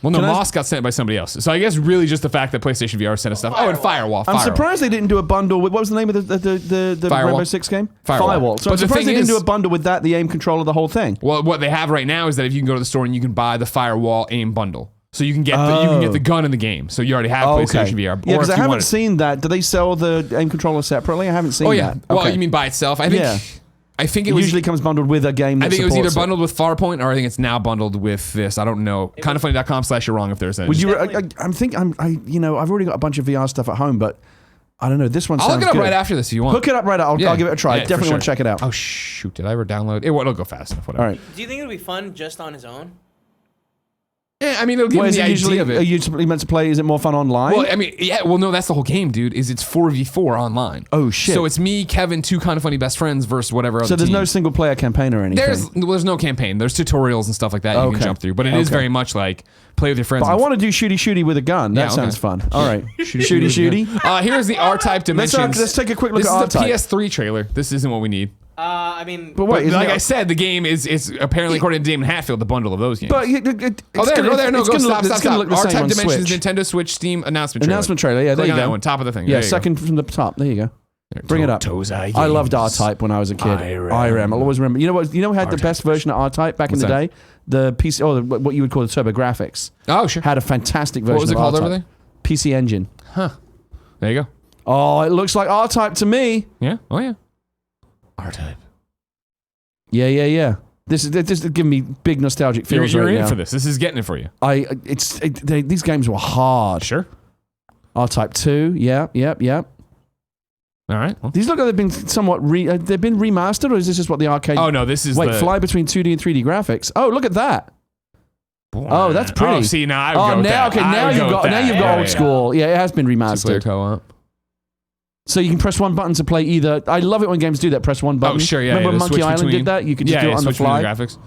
Well, no, Moss got sent by somebody else. So I guess really just the fact that PlayStation VR sent us stuff. Oh, and Firewall. I'm surprised they didn't do a bundle with what was the name of the Firewall. Rainbow Six game? Firewall. So But I'm the surprised thing they didn't is- do a bundle with that, the aim controller, the whole thing. Well, what they have right now is that if you can go to the store and you can buy the Firewall aim bundle, so you can get the gun in the game. So you already have PlayStation VR. Yeah, Or because if I you haven't want it- seen that. Do they sell the aim controller separately? I haven't seen Oh yeah. that. Well, Okay. you mean by itself? I think. Yeah. I think It usually comes bundled with a game that I think it was either supports bundled with Farpoint or I think it's now bundled with this. I don't know. Kindoffunny.com/you're wrong if there's any. Would you? I've already got a bunch of VR stuff at home, but I don't know. This one. I'll sounds look it up good. right after this if you want. Hook it up right. I'll give it a try. Yeah, Definitely for want to sure. check it out. Oh shoot! Did I ever download? It'll go fast enough. Whatever. All right. Do you think it'll be fun just on his own? Yeah, I mean, it'll give Well, me is the it idea usually? of it. Are you typically meant to play? Is it more fun online? Well, I mean, yeah. Well, no, that's the whole game, dude. Is it's 4v4 online. Oh, shit. So it's me, Kevin, two kind of funny best friends versus whatever other so there's team. no single player campaign or anything. There's no campaign. There's tutorials and stuff like that you Okay. can jump through, but it is Okay. very much like play with your friends. But I want to do shooty with a gun. That Yeah, okay. sounds fun. All right, shooty. Here's the R-Type dimensions. Let's take a quick look This at is the R-Type. PS3 trailer. This isn't what we need. I mean, But wait, But isn't like it- I said, the game is apparently, according to Damon Hatfield, the bundle of those games. But No, stop. Look the R-Type same on Dimensions, Switch. Nintendo Switch, Steam announcement trailer. Announcement trailer. Yeah, there Click you on that go. one, top of the thing. Yeah, There you go. second from the top. There you go. Bring it up. Tozai I loved Games. R-Type when I was a kid. IRAM. I'll always remember. You know what? You know who had the best version of R-Type back in What's the that? day? The PC, or what you would call the TurboGrafx, Oh, sure. had a fantastic version. What was it of called R-Type. over there? PC Engine. There you go. Oh, it looks like R-Type to me. Yeah. Oh, yeah. R-Type. Yeah. This is giving me big nostalgic feels You're right in now. for this. This is getting it for you. These games were hard. Sure. R-Type 2. Yeah. All right. Well. These look like they've been somewhat they've been remastered, or is this just what the arcade? Oh, no. This is Wait, the... fly between 2D and 3D graphics. Oh, look at that. Oh, that's pretty. Oh, see, now I would go with now that. okay, now you've got old school. Yeah, it has been Two-player remastered. co-op. So you can press one button to play either. I love it when games do that. Press one button. Oh, sure, yeah. Remember yeah, when Monkey switch Island between- did that? You could just do it on the switch between fly. graphics.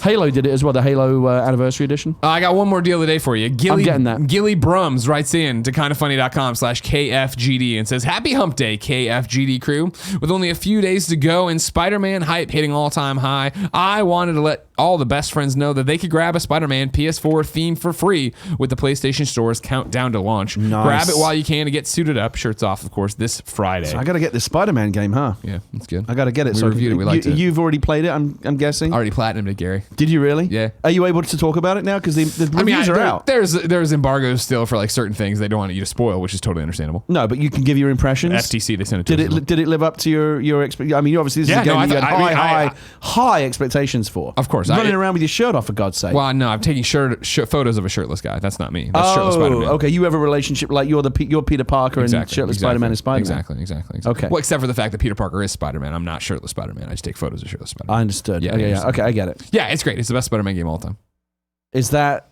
Halo did it as well. The Halo Anniversary Edition. I got one more deal of the day for you. Gilly, getting that. Gilly Brums writes in to kindoffunny.com/KFGD and says, Happy hump day, KFGD crew. With only a few days to go and Spider-Man hype hitting all-time high, I wanted to let all the best friends know that they could grab a Spider-Man PS4 theme for free with the PlayStation Store's countdown to launch. Nice. Grab it while you can to get suited up. Shirts off, of course, this Friday. So I got to get this Spider-Man game, huh? Yeah, that's good. I got to get it. We so reviewed it. We liked it. You've already played it, I'm guessing. Already platinumed it, Gary. Did you really? Yeah. Are you able to talk about it now? Because the reviews are out. There's embargoes still for like certain things they don't want you to spoil, which is totally understandable. No, but you can give your impressions. FTC, they sent it to us. Did it live up to your expectations? I mean, obviously this is a game you had high expectations for. Of course, running around with your shirt off, for God's sake. Well, no, I'm taking photos of a shirtless guy. That's not me. That's shirtless Spider-Man. Okay. You have a relationship like you're Peter Parker and shirtless Spider-Man is Spider-Man. Exactly. Okay. Well, except for the fact that Peter Parker is Spider-Man. I'm not shirtless Spider-Man. I just take photos of shirtless Spider-Man. I understood. Yeah, Yeah. Okay, I get it. Yeah, it's great. It's the best Spider-Man game of all time. Is that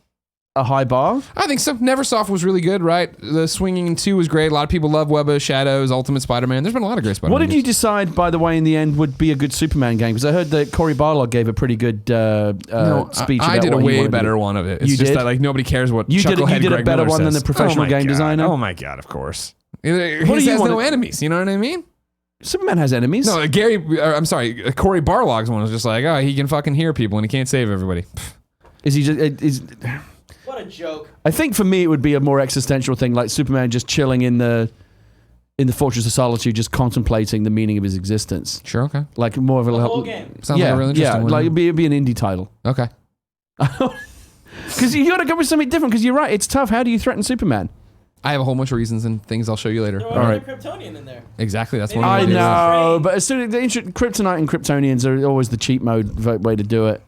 a high bar? I think so. Neversoft was really good, right? The Swinging 2 was great. A lot of people love Web of Shadows, Ultimate Spider-Man. There's been a lot of great Spider-Man What did you games. decide, by the way, in the end would be a good Superman game? Because I heard that Cory Barlog gave a pretty good speech. I about did a what he way wanted to better do. one of it. It's You just did? that like nobody cares what You did Chucklehead a Greg better Miller one than says. the professional game God. designer? Oh my God, of course. He do has you no want- enemies. You know what I mean? Superman has enemies. No, I'm sorry. Cory Barlog's one was just like, oh, he can fucking hear people and he can't save everybody. Is he just? what a joke. I think for me it would be a more existential thing, like Superman just chilling in the Fortress of Solitude, just contemplating the meaning of his existence. Sure, okay. Like more of a The whole game. Sounds like a really interesting one. like it'd be an indie title. Okay. Because you got to go with something different. Because you're right, it's tough. How do you threaten Superman? I have a whole bunch of reasons and things I'll show you later. Throw All right. another Kryptonian in there. Exactly. That's Maybe one of I the Well, know, it's but as soon as Kryptonite and Kryptonians are always the cheap mode way to do it.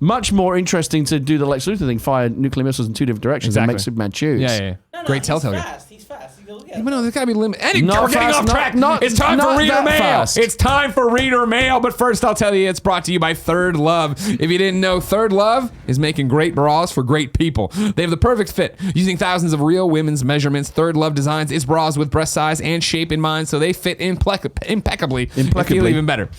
Much more interesting to do the Lex Luthor thing, fire nuclear missiles in two different directions and Exactly. make Superman choose. Yeah. No, Great he's Telltale game. fast. He's fast. He'll get Yeah, but no, there's got to be a limit. Anyway, Not we're getting fast, off not- track. not- It's time not for Reader that Mail. fast. It's time for Reader Mail. But first, I'll tell you, it's brought to you by Third Love. If you didn't know, Third Love is making great bras for great people. They have the perfect fit. Using thousands of real women's measurements, Third Love designs its bras with breast size and shape in mind, so they fit impeccably. And feel even better.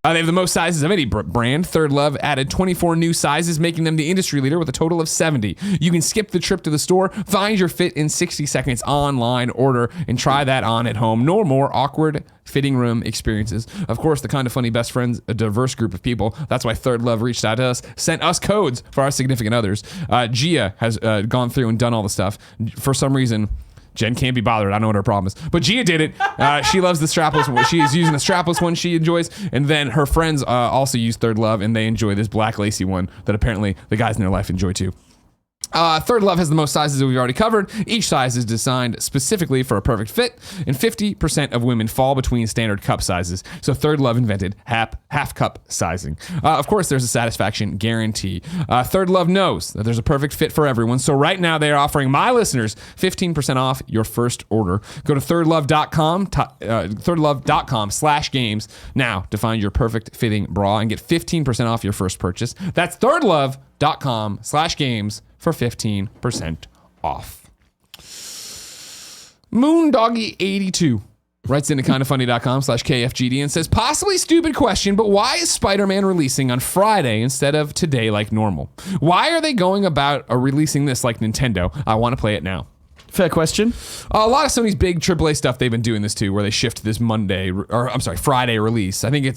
They have the most sizes of any brand. Third Love added 24 new sizes, making them the industry leader with a total of 70. You can skip the trip to the store, find your fit in 60 seconds online, order, and try that on at home. No more awkward fitting room experiences. Of course, the Kind of Funny best friends, a diverse group of people. That's why Third Love reached out to us, sent us codes for our significant others. Gia has gone through and done all the stuff. For some reason, Jen can't be bothered. I don't know what her problem is. But Gia did it. She loves the strapless one. She's using the strapless one she enjoys. And then her friends also use Third Love, and they enjoy this black lacy one that apparently the guys in their life enjoy too. Third Love has the most sizes that we've already covered. Each size is designed specifically for a perfect fit, and 50% of women fall between standard cup sizes. So Third Love invented half cup sizing. Of course, there's a satisfaction guarantee. Third Love knows that there's a perfect fit for everyone. So right now, they are offering my listeners 15% off your first order. Go to thirdlove.com, thirdlove.com/games now to find your perfect fitting bra and get 15% off your first purchase. That's thirdlove.com/games for 15% off. Moondoggy82 writes into kindafunny.com/KFGD and says, possibly stupid question, but why is Spider-Man releasing on Friday instead of today like normal? Why are they going about releasing this like Nintendo? I want to play it now. Fair question. A lot of Sony's big AAA stuff, they've been doing this too, where they shift this Friday release. I think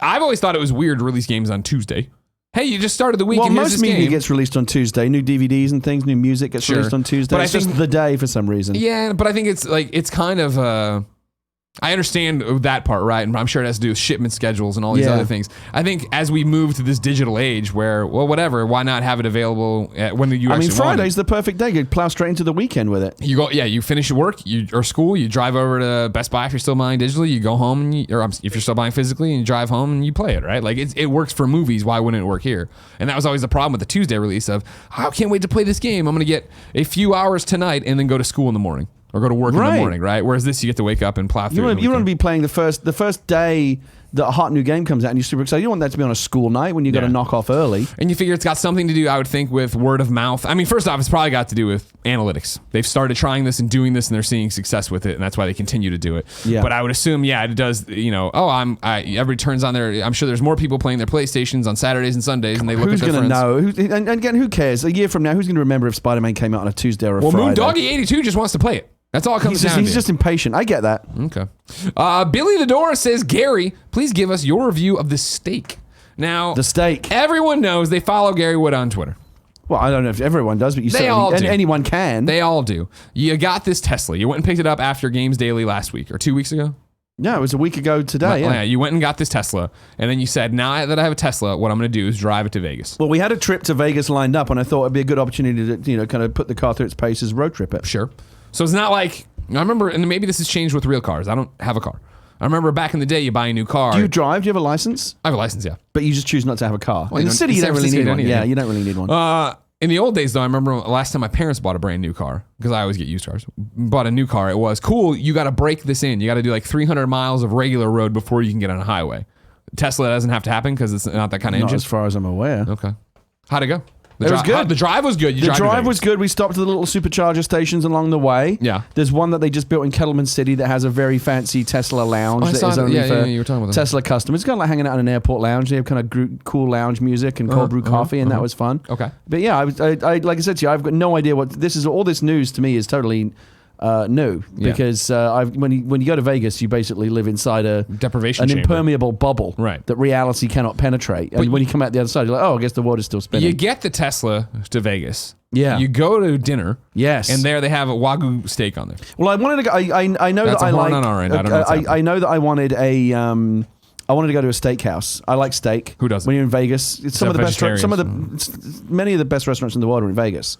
I've always thought it was weird to release games on Tuesday. Hey, you just started the week Well, and here's most this media game. gets released on Tuesday. New DVDs and things, new music gets released on Tuesday. But It's just the day for some reason. Yeah, but I think it's kind of I understand that part, right? And I'm sure it has to do with shipment schedules and all these other things. I think as we move to this digital age where, well, whatever, why not have it available when you actually Friday's the perfect day. You plow straight into the weekend with it. You go, you finish your work or school, you drive over to Best Buy if you're still buying digitally, you go home, or if you're still buying physically, and you drive home and you play it, right? Like it works for movies. Why wouldn't it work here? And that was always the problem with the Tuesday release of, I can't wait to play this game. I'm going to get a few hours tonight and then go to school in the morning. Or go to work in the morning, right? Whereas this, you get to wake up and plow through. You want to be playing the first day that a hot new game comes out and you're super excited. You don't want that to be on a school night when you got to knock off early. And you figure it's got something to do, I would think, with word of mouth. I mean, first off, it's probably got to do with analytics. They've started trying this and doing this, and they're seeing success with it, and that's why they continue to do it. Yeah. But I would assume, it does. Everybody turns on their. I'm sure there's more people playing their PlayStations on Saturdays and Sundays, and they look at their friends. Who's going to know? And again, who cares? A year from now, who's going to remember if Spider-Man came out on a Tuesday or a Friday? Well, Moondoggy82 just wants to play it. That's all it comes down to. He's just impatient. I get that. Okay. Billythedoor says, Gary, please give us your review of the steak. Now, the steak. Everyone knows they follow Gary Wood on Twitter. Well, I don't know if everyone does, but anyone can. They all do. You got this Tesla. You went and picked it up after Games Daily last week or 2 weeks ago. No, it was a week ago today. Yeah, you went and got this Tesla, and then you said, now that I have a Tesla, what I'm going to do is drive it to Vegas. Well, we had a trip to Vegas lined up, and I thought it'd be a good opportunity to, kind of put the car through its paces, road trip it. Sure. So it's not like, I remember, and maybe this has changed with real cars. I don't have a car. I remember back in the day, you buy a new car. Do you drive? Do you have a license? I have a license, yeah. But you just choose not to have a car. Well, in the city, you don't really need one. Anything. Yeah, you don't really need one. In the old days, though, I remember last time my parents bought a brand new car, because I always get used cars, bought a new car. It was cool. You got to break this in. You got to do like 300 miles of regular road before you can get on a highway. Tesla doesn't have to happen because it's not that kind of engine. Not as far as I'm aware. Okay. How'd it go? It was good. The drive was good. The drive was good. We stopped at the little supercharger stations along the way. Yeah. There's one that they just built in Kettleman City that has a very fancy Tesla lounge that is only for you were talking about Tesla customers. It's kind of like hanging out in an airport lounge. They have kind of cool lounge music and cold brew coffee, and that was fun. Okay. But yeah, I like I said to you, I've got no idea what this is. All this news to me is totally new because when you go to Vegas, you basically live inside an chamber. impermeable bubble that reality cannot penetrate. And when you come out the other side, you're like, oh, I guess the water's still spinning. You get the Tesla to Vegas. Yeah. You go to dinner. Yes. And there they have a Wagyu steak on there. Well, I wanted to go. I know That's that I like. on our end. I don't know. I know that I wanted a. I wanted to go to a steakhouse. I like steak. Who doesn't? When you're in Vegas, it's some of the best. Many of the best restaurants in the world are in Vegas.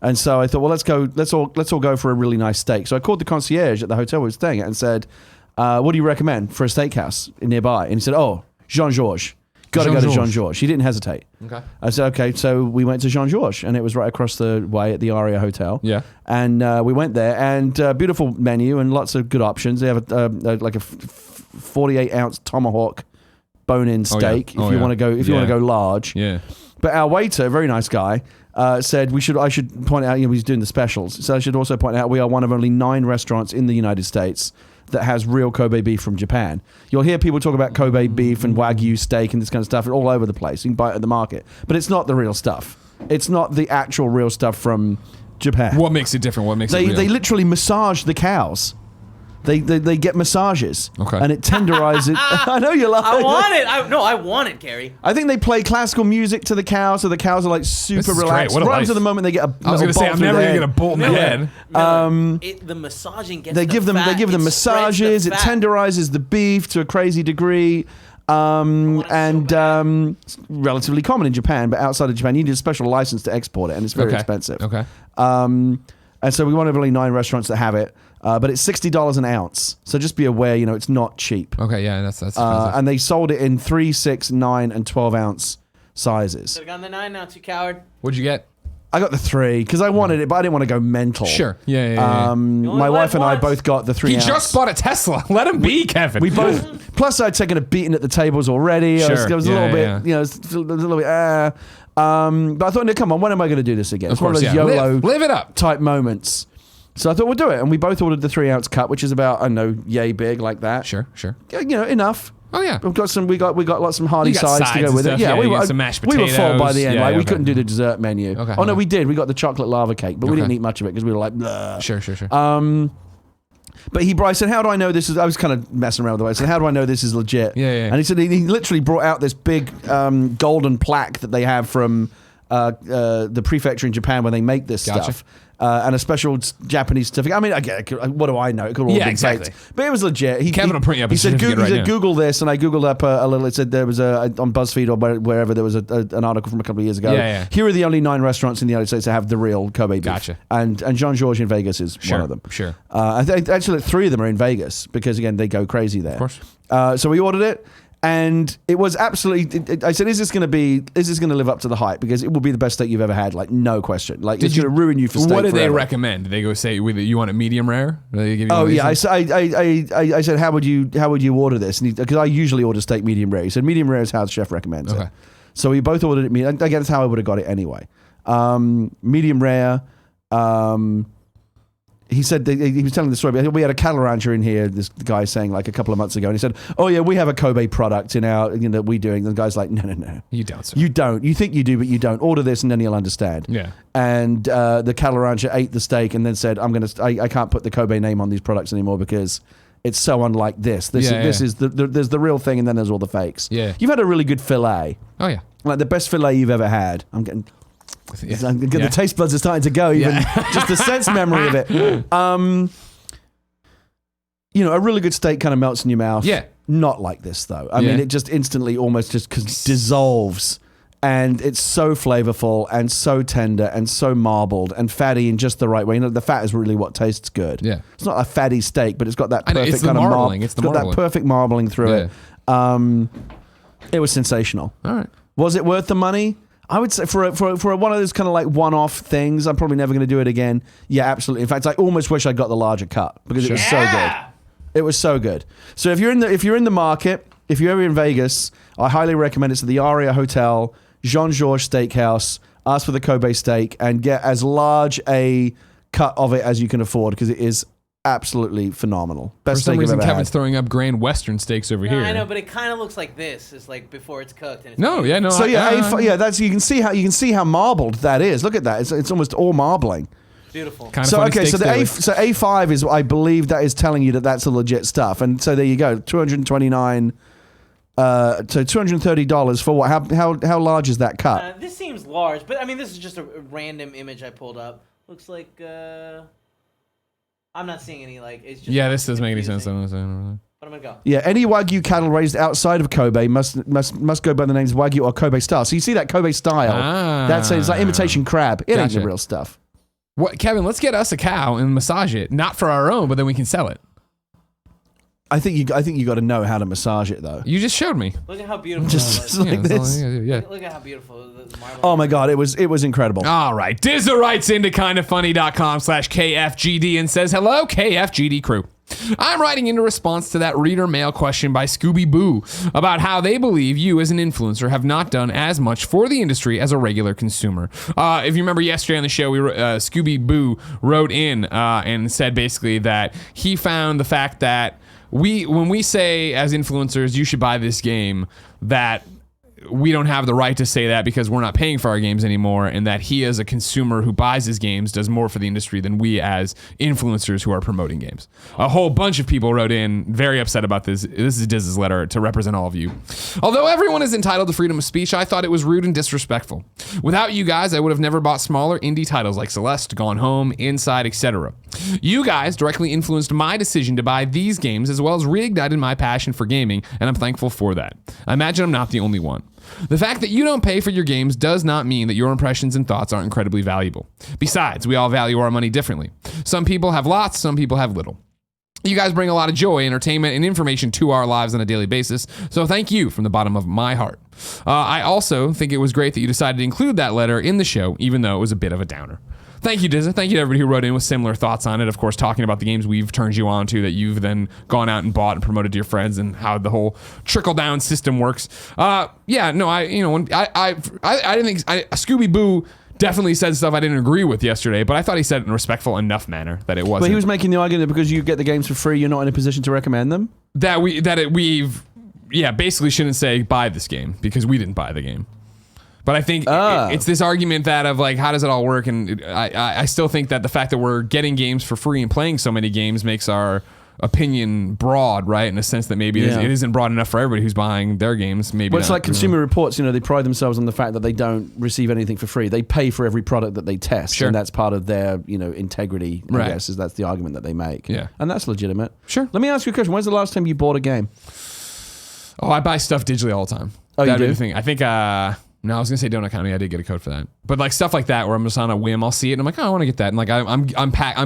And so I thought, well, let's go. Let's all go for a really nice steak. So I called the concierge at the hotel we were staying at and said, "What do you recommend for a steakhouse nearby?" And he said, "Oh, Jean-Georges. Got to go to Jean-Georges." He didn't hesitate. Okay. I said, "Okay." So we went to Jean-Georges, and it was right across the way at the Aria Hotel. Yeah. And we went there, and beautiful menu and lots of good options. They have like a 48-ounce tomahawk bone-in steak if you want to go. If you want to go large. Yeah. But our waiter, a very nice guy, said I should point out, he's doing the specials. So I should also point out we are one of only 9 restaurants in the United States that has real Kobe beef from Japan. You'll hear people talk about Kobe beef and Wagyu steak and this kind of stuff all over the place. You can buy it at the market. But it's not the real stuff. It's not the actual real stuff from Japan. What makes it different? What makes it real? They literally massage the cows. They get massages, and it tenderizes. I know you love it. I want it. I want it, Gary. I think they play classical music to the cows, so the cows are like super relaxed. Right to the moment they get a. I was going to say I'm never going to get a bolt in the head. The massaging gets. They give them massages. It tenderizes the beef to a crazy degree. It's relatively common in Japan, but outside of Japan, you need a special license to export it, and it's very expensive. Okay. And so we wanted really 9 restaurants that have it, but it's $60 an ounce. So just be aware, it's not cheap. Okay, yeah, that's and they sold it in 3, 6, 9, and 12 ounce sizes. Should have gone the 9 ounce, you coward. What'd you get? I got the 3 because I wanted it, but I didn't want to go mental. Sure. Yeah. My wife and I both got the 3 He ounce. just bought a Tesla. Let him be, Kevin. We both. Plus, I'd taken a beating at the tables already. Sure. I was a little bit, it was a little bit. But I thought, no, come on, when am I going to do this again? It's one of those YOLO live it up type moments. So I thought we'll do it, and we both ordered the 3 ounce cup, which is about, I don't know, yay big like that. Sure. Enough. Oh yeah. We got lots of hearty You got sides to go sides with and it. stuff, Yeah, yeah, we you were got some mashed We were full by the end. potatoes. We couldn't do the dessert menu. Okay, Oh no, okay. we did. We got the chocolate lava cake, but we Okay. didn't eat much of it because we were like, bleh. Sure. But I said, how do I know this is? I was kind of messing around with the way. I said, how do I know this is legit? Yeah. And he said he literally brought out this big golden plaque that they have from the prefecture in Japan when they make this Gotcha. stuff. And a special Japanese certificate. I mean, what do I know? It could all be exactly. faked. But it was legit. Kevin will print you up a he said, certificate right now. Google this, and I Googled up a little. It said there was on BuzzFeed or wherever there was an article from a couple of years ago. Yeah. Here are the only 9 restaurants in the United States that have the real Kobe beef. Gotcha. And Jean-Georges in Vegas is one of them. Sure. I think actually 3 of them are in Vegas because again they go crazy there. Of course. So we ordered it, and it was absolutely. I said, "Is this going to live up to the hype? Because it will be the best steak you've ever had, like no question. Like it's going to ruin you for steak. What did they forever. recommend? Did they go say you want it medium rare? Did they give you Oh one of yeah, these? I said, how would you order this? Because I usually order steak medium rare. He said medium rare is how the chef recommends Okay. it. So we both ordered it medium. Again, that's how I would have got it anyway. Medium rare. He said he was telling the story. But we had a cattle rancher in here. This guy saying like a couple of months ago, and he said, "Oh yeah, we have a Kobe product in our that we doing." And the guy's like, "No, You don't, sir. you don't. You think you do, but you don't. Order this, and then you'll understand." Yeah. And the cattle rancher ate the steak and then said, I can't put the Kobe name on these products anymore because it's so unlike this. This is there's the real thing, and then there's all the fakes. Yeah. You've had a really good fillet, Oh yeah. like the best fillet you've ever had. I'm getting. Yeah. The taste buds are starting to go, even just the sense memory of it. A really good steak kind of melts in your mouth. Yeah. Not like this, though. I mean, it just instantly almost just dissolves. And it's so flavorful and so tender and so marbled and fatty in just the right way. The fat is really what tastes good. Yeah. It's not a fatty steak, but it's got that I know, perfect it's the kind of marbling. It's the got that marbling. perfect marbling through it. It was sensational. All right. Was it worth the money? I would say for one of those kind of like one-off things, I'm probably never going to do it again. Yeah, absolutely. In fact, I almost wish I got the larger cup because it was so good. It was so good. So if you're in the market, if you're ever in Vegas, I highly recommend it's at the Aria Hotel, Jean-Georges Steakhouse. Ask for the Kobe steak and get as large a cut of it as you can afford because it is absolutely phenomenal. Best For some steak reason, I've ever Kevin's had. throwing up Grand Western steaks over here. I know, but it kind of looks like this. It's like before it's cooked. And it's No, yeah, no. So that's you can see how marbled that is. Look at that. It's almost all marbling. beautiful. Kind of So funny okay, so steaks the daily. A5 is I believe that is telling you that that's the legit stuff, and so there you go, $229, so $230 for what? How large is that cut? This seems large, but I mean, this is just a random image I pulled up. Looks like I'm not seeing any like. It's just Yeah, this doesn't make any sense. confusing. But I'm gonna go. Yeah, any Wagyu cattle raised outside of Kobe must go by the names Wagyu or Kobe style. So you see that Kobe style? That's it's like imitation crab. It ain't Gotcha. the real stuff. What, Kevin? Let's get us a cow and massage it, not for our own, but then we can sell it. I think you got to know how to massage it though. You just showed me. Look at how beautiful. Just that like was. that's all this. you gotta do, yeah. Look at how beautiful the marble. Oh my god, it was incredible. All right. Dizza writes into kindoffunny.com/KFGD and says, hello, KFGD crew. I'm writing in response to that reader mail question by ScoodyBOO about how they believe you as an influencer have not done as much for the industry as a regular consumer. If you remember yesterday on the show, ScoodyBOO wrote in and said basically that he found the fact that when we say as influencers, you should buy this game, that we don't have the right to say that because we're not paying for our games anymore, and that he as a consumer who buys his games does more for the industry than we as influencers who are promoting games. A whole bunch of people wrote in very upset about this. This is Dizza's letter to represent all of you. Although everyone is entitled to freedom of speech, I thought it was rude and disrespectful. Without you guys, I would have never bought smaller indie titles like Celeste, Gone Home, Inside, etc. You guys directly influenced my decision to buy these games as well as reignited my passion for gaming, and I'm thankful for that. I imagine I'm not the only one. The fact that you don't pay for your games does not mean that your impressions and thoughts aren't incredibly valuable. Besides, we all value our money differently. Some people have lots, some people have little. You guys bring a lot of joy, entertainment, and information to our lives on a daily basis, so thank you from the bottom of my heart. I also think it was great that you decided to include that letter in the show, even though it was a bit of a downer. Thank you, Dizza. Thank you to everybody who wrote in with similar thoughts on it. Of course, talking about the games we've turned you on to that you've then gone out and bought and promoted to your friends, and how the whole trickle-down system works. I didn't think ScoodyBOO definitely said stuff I didn't agree with yesterday, but I thought he said it in a respectful enough manner that it wasn't. But he was making the argument that because you get the games for free, you're not in a position to recommend them. We've basically shouldn't say buy this game because we didn't buy the game. But I think it's this argument that of like, how does it all work? And I still think that the fact that we're getting games for free and playing so many games makes our opinion broad, right? In a sense that maybe it isn't broad enough for everybody who's buying their games. Maybe it's like Consumer Reports. They pride themselves on the fact that they don't receive anything for free. They pay for every product that they test, and that's part of their integrity. I guess that's the argument that they make. Yeah, and that's legitimate. Sure. Let me ask you a question. When's the last time you bought a game? Oh, I buy stuff digitally all the time. Oh, That'd you be do? the thing. I think. No, I was gonna say Donut County. I did get a code for that, but like stuff like that where I'm just on a whim, I'll see it and I'm like, oh, I want to get that, and like I'm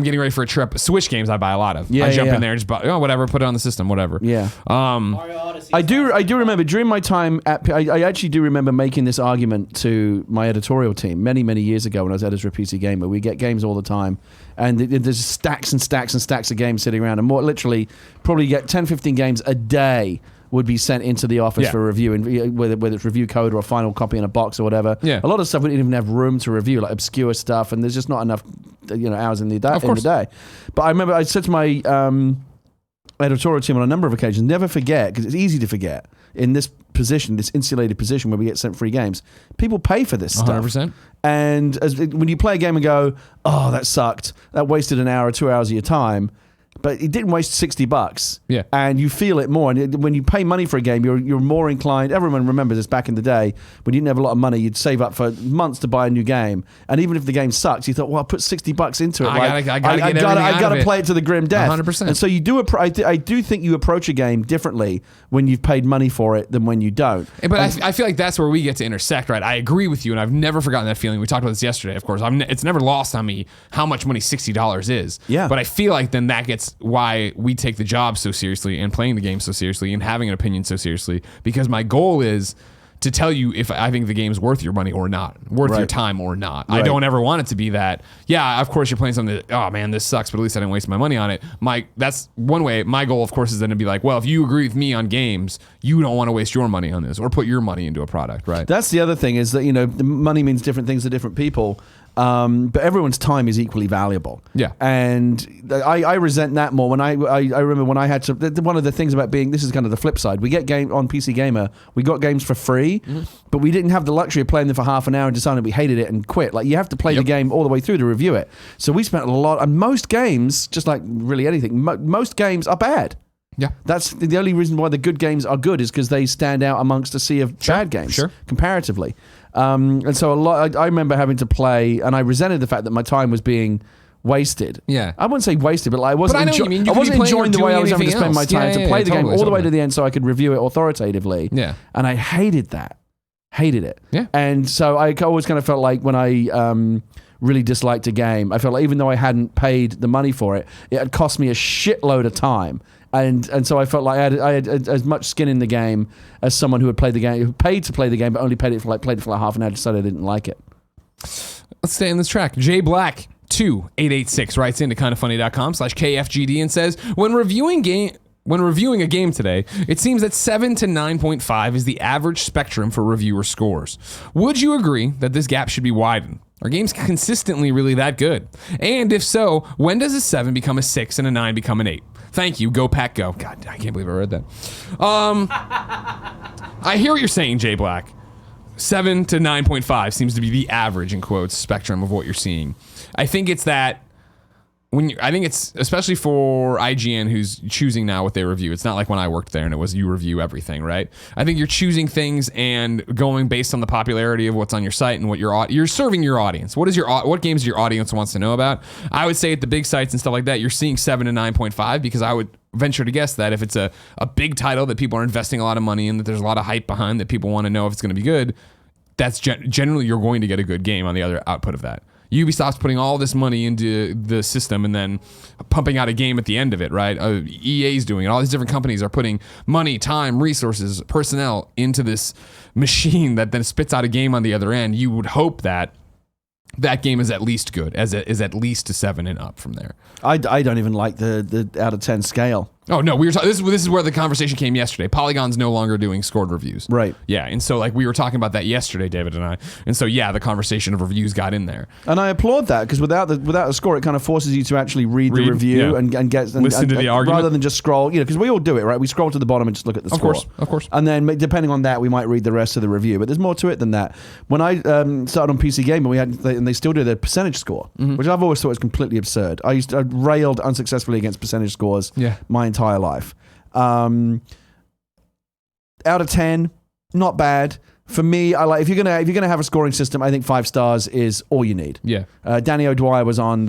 getting ready for a trip. Switch games I buy a lot of. I jump in there and just buy, whatever, put it on the system, whatever. Yeah. Mario Odyssey. I do remember during my time at. I actually do remember making this argument to my editorial team many years ago when I was editor of PC Gamer. We get games all the time, and there's stacks and stacks and stacks of games sitting around, and more literally probably get 10-15 games a day would be sent into the office for review, and whether it's review code or a final copy in a box or whatever. Yeah. A lot of stuff we didn't even have room to review, like obscure stuff, and there's just not enough hours in the day. But I remember I said to my editorial team on a number of occasions, never forget, because it's easy to forget, in this position, this insulated position where we get sent free games, people pay for this 100%. stuff. And when you play a game and go, oh, that sucked, that wasted an hour or 2 hours of your time, but it didn't waste $60. Yeah. And you feel it more. And when you pay money for a game, you're more inclined. Everyone remembers this back in the day when you didn't have a lot of money, you'd save up for months to buy a new game. And even if the game sucks, you thought, well, I'll put $60 into it. I gotta play it to the grim death. 100%. And so you do. I do think you approach a game differently when you've paid money for it than when you don't. But I feel like that's where we get to intersect, right? I agree with you, and I've never forgotten that feeling. We talked about this yesterday, of course. It's never lost on me how much money $60 is. Yeah. But I feel like then that gets why we take the job so seriously and playing the game so seriously and having an opinion so seriously, because my goal is to tell you if I think the game's worth your money or not, worth your time or not. I don't ever want it to be that, of course you're playing something that, oh man, this sucks, but at least I didn't waste my money on it. That's one way. My goal, of course, is then to be like, well, if you agree with me on games, you don't want to waste your money on this or put your money into a product, right? That's the other thing is that, the money means different things to different people. But everyone's time is equally valuable. Yeah. And I resent that more when I remember when I had to, one of the things about this is kind of the flip side. We get on PC Gamer, we got games for free, but we didn't have the luxury of playing them for half an hour and deciding we hated it and quit. Like you have to play the game all the way through to review it. So we spent a lot, and most games, just like really anything, most games are bad. Yeah. That's the only reason why the good games are good is because they stand out amongst a sea of bad games comparatively. And so I remember having to play, and I resented the fact that my time was being wasted. Yeah. I wouldn't say wasted, but I wasn't, I wasn't enjoying the way I was having to spend my time to play the game all the way to the end so I could review it authoritatively. Yeah. And I hated that. Hated it. Yeah. And so I always kind of felt like when I really disliked a game, I felt like even though I hadn't paid the money for it, it had cost me a shitload of time. And so I felt like I had as much skin in the game as someone who had played the game, who paid to play the game, but only played it for like half an hour, decided I didn't like it. Let's stay in this track. J Black 2886 writes into kindafunny.com/KFGD and says, when reviewing a game today, it seems that 7 to 9.5 is the average spectrum for reviewer scores. Would you agree that this gap should be widened? Are games consistently really that good? And if so, when does a 7 become a 6 and a 9 become an 8? Thank you. Go Pack Go. God, I can't believe I read that. I hear what you're saying, Jay Black. 7 to 9.5 seems to be the average, in quotes, spectrum of what you're seeing. I think it's that I think it's especially for IGN, who's choosing now what they review. It's not like when I worked there and it was you review everything, right? I think you're choosing things and going based on the popularity of what's on your site and what you're serving your audience. What games your audience wants to know about? I would say at the big sites and stuff like that, you're seeing 7 to 9.5 because I would venture to guess that if it's a big title that people are investing a lot of money in, that there's a lot of hype behind, that people want to know if it's going to be good, that's generally you're going to get a good game on the other output of that. Ubisoft's putting all this money into the system and then pumping out a game at the end of it, right? EA's doing it. All these different companies are putting money, time, resources, personnel into this machine that then spits out a game on the other end. You would hope that that game is at least good, is at least a 7 and up from there. I don't even like the out of 10 scale. Oh no, we were this is where the conversation came yesterday. Polygon's no longer doing scored reviews. Right. Yeah, and so like we were talking about that yesterday, David and I. And so yeah, the conversation of reviews got in there. And I applaud that because without a score, it kind of forces you to actually read the review and listen to the argument rather than just scroll. Because we all do it, right? We scroll to the bottom and just look at the score. Of course. And then depending on that, we might read the rest of the review. But there's more to it than that. When I started on PC Gamer, and they still do the percentage score, which I've always thought was completely absurd. I railed unsuccessfully against percentage scores my entire life. Out of 10, not bad. For me, I like if you're gonna have a scoring system, I think 5 stars is all you need. Yeah. Danny O'Dwyer was on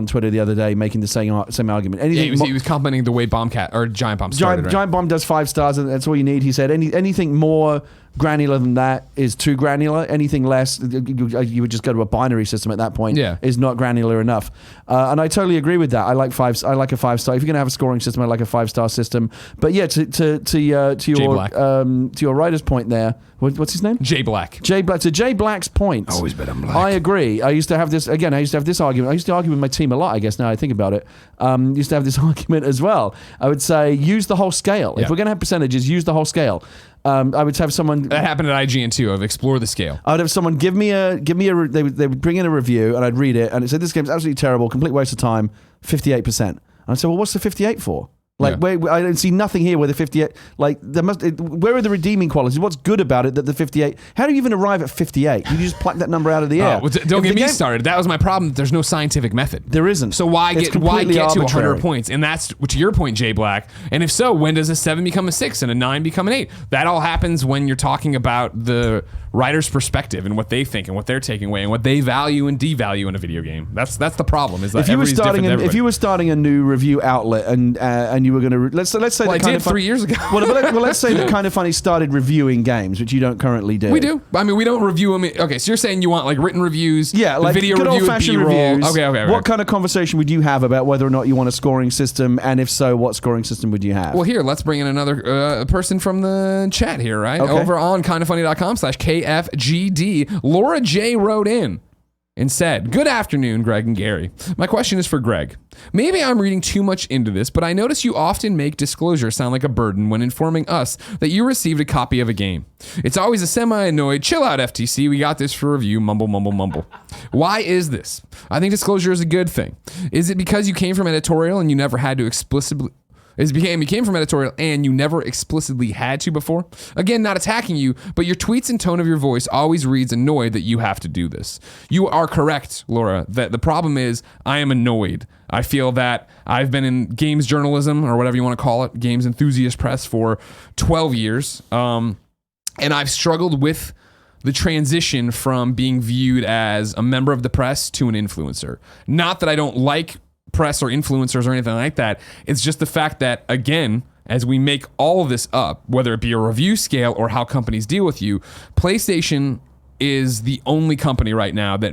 Twitter the other day making the same argument. He was complimenting the way Giant Bomb started. Giant Bomb does 5 stars, and that's all you need. He said anything more granular than that is too granular. Anything less, you would just go to a binary system at that point. Yeah. Is not granular enough. And I totally agree with that. I like a 5 star. If you're gonna have a scoring system, I like a 5-star system. But yeah, to your writer's point there. What's his name? Jay Black. Jay Black. To Jay Black's point. Always bet I'm black. I agree. I used to have this argument. I used to argue with my team a lot, I guess, now I think about it. Used to have this argument as well. I would say use the whole scale. Yeah. If we're going to have percentages, use the whole scale. I would have someone... That happened at IGN too, of explore the scale. I would have someone give me a... They would bring in a review and I'd read it and it said, this game's absolutely terrible, complete waste of time, 58%. And I'd say, well, what's the 58 for? Like, where I don't see nothing here where the 58, like, where are the redeeming qualities? What's good about it that the 58, how do you even arrive at 58? You just pluck that number out of the air. Well, don't get me started. That was my problem. There's no scientific method. There isn't. So why get to arbitrary. 100 points? And that's, to your point, Jay Black. And if so, when does a 7 become a 6 and a 9 become an 8? That all happens when you're talking about the writer's perspective and what they think and what they're taking away and what they value and devalue in a video game. That's the problem. Is that if you were starting a new review outlet and you were going to let's say I did 3 years ago. let's say that Kind of Funny started reviewing games, which you don't currently do. We do. I mean, we don't review them. Okay, so you're saying you want like written reviews, like video good review, old-fashioned B-roll. reviews. Okay. What kind of conversation would you have about whether or not you want a scoring system, and if so, what scoring system would you have? Well, here, let's bring in another person from the chat here, right? Okay. Over on kindoffunny.com/KFGD, Laura J wrote in and said, "Good afternoon, Greg and Gary. My question is for Greg. Maybe I'm reading too much into this, but I notice you often make disclosure sound like a burden when informing us that you received a copy of a game. It's always a semi-annoyed, chill out FTC, we got this for review, mumble, mumble, mumble. Why is this? I think disclosure is a good thing. Is it because you came from editorial and you never had to explicitly... You came from editorial and you never explicitly had to before? Again, not attacking you, but your tweets and tone of your voice always reads annoyed that you have to do this. You are correct, Laura, that the problem is I am annoyed. I feel that I've been in games journalism, or whatever you want to call it, games enthusiast press, for 12 years. And I've struggled with the transition from being viewed as a member of the press to an influencer. Not that I don't like press or influencers or anything like that. It's just the fact that, again, as we make all of this up, whether it be a review scale or how companies deal with you, PlayStation is the only company right now that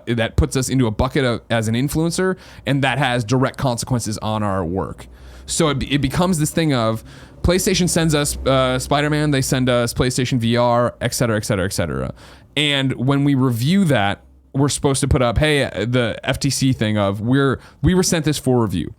that puts us into a bucket as an influencer, and that has direct consequences on our work. So it becomes this thing of PlayStation sends us Spider-Man, they send us PlayStation VR, et cetera, et cetera, et cetera. And when we review that, we're supposed to put up, hey, the FTC thing of we were sent this for review.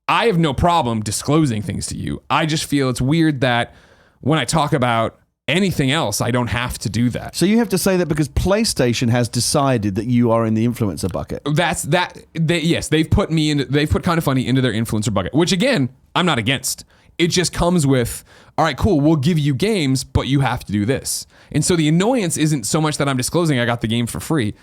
I have no problem disclosing things to you. I just feel it's weird that when I talk about anything else, I don't have to do that. So you have to say that because PlayStation has decided that you are in the influencer bucket. Yes, they've put Kind of Funny into their influencer bucket, which again, I'm not against. It just comes with, all right, cool, we'll give you games, but you have to do this. And so the annoyance isn't so much that I'm disclosing I got the game for free.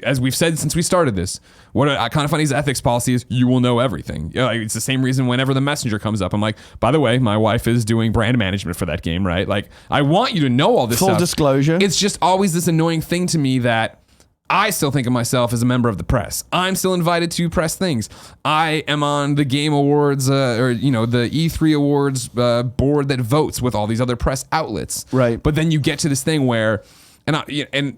As we've said since we started this, what Kind of Funny's ethics policy is, you will know everything. It's the same reason whenever the messenger comes up, I'm like, by the way, my wife is doing brand management for that game, right? Like, I want you to know all this Full stuff. disclosure. It's just always this annoying thing to me that I still think of myself as a member of the press. I'm still invited to press things. I am on the Game Awards, the E3 Awards board that votes with all these other press outlets. Right. But then you get to this thing where, it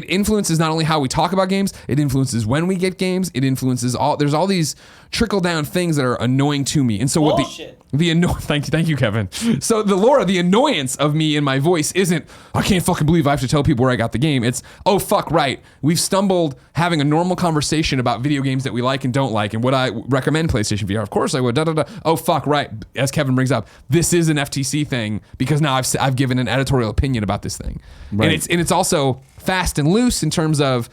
influences not only how we talk about games, it influences when we get games. It influences there's all these trickle down things that are annoying to me. And so Bullshit. thank you, Kevin. So the annoyance of me in my voice isn't, I can't fucking believe I have to tell people where I got the game. It's, oh fuck, right. We've stumbled having a normal conversation about video games that we like and don't like, and would I recommend PlayStation VR? Of course I would. Oh fuck, right. As Kevin brings up, this is an FTC thing because now I've given an editorial opinion about this thing, Right. and it's also fast and loose in terms of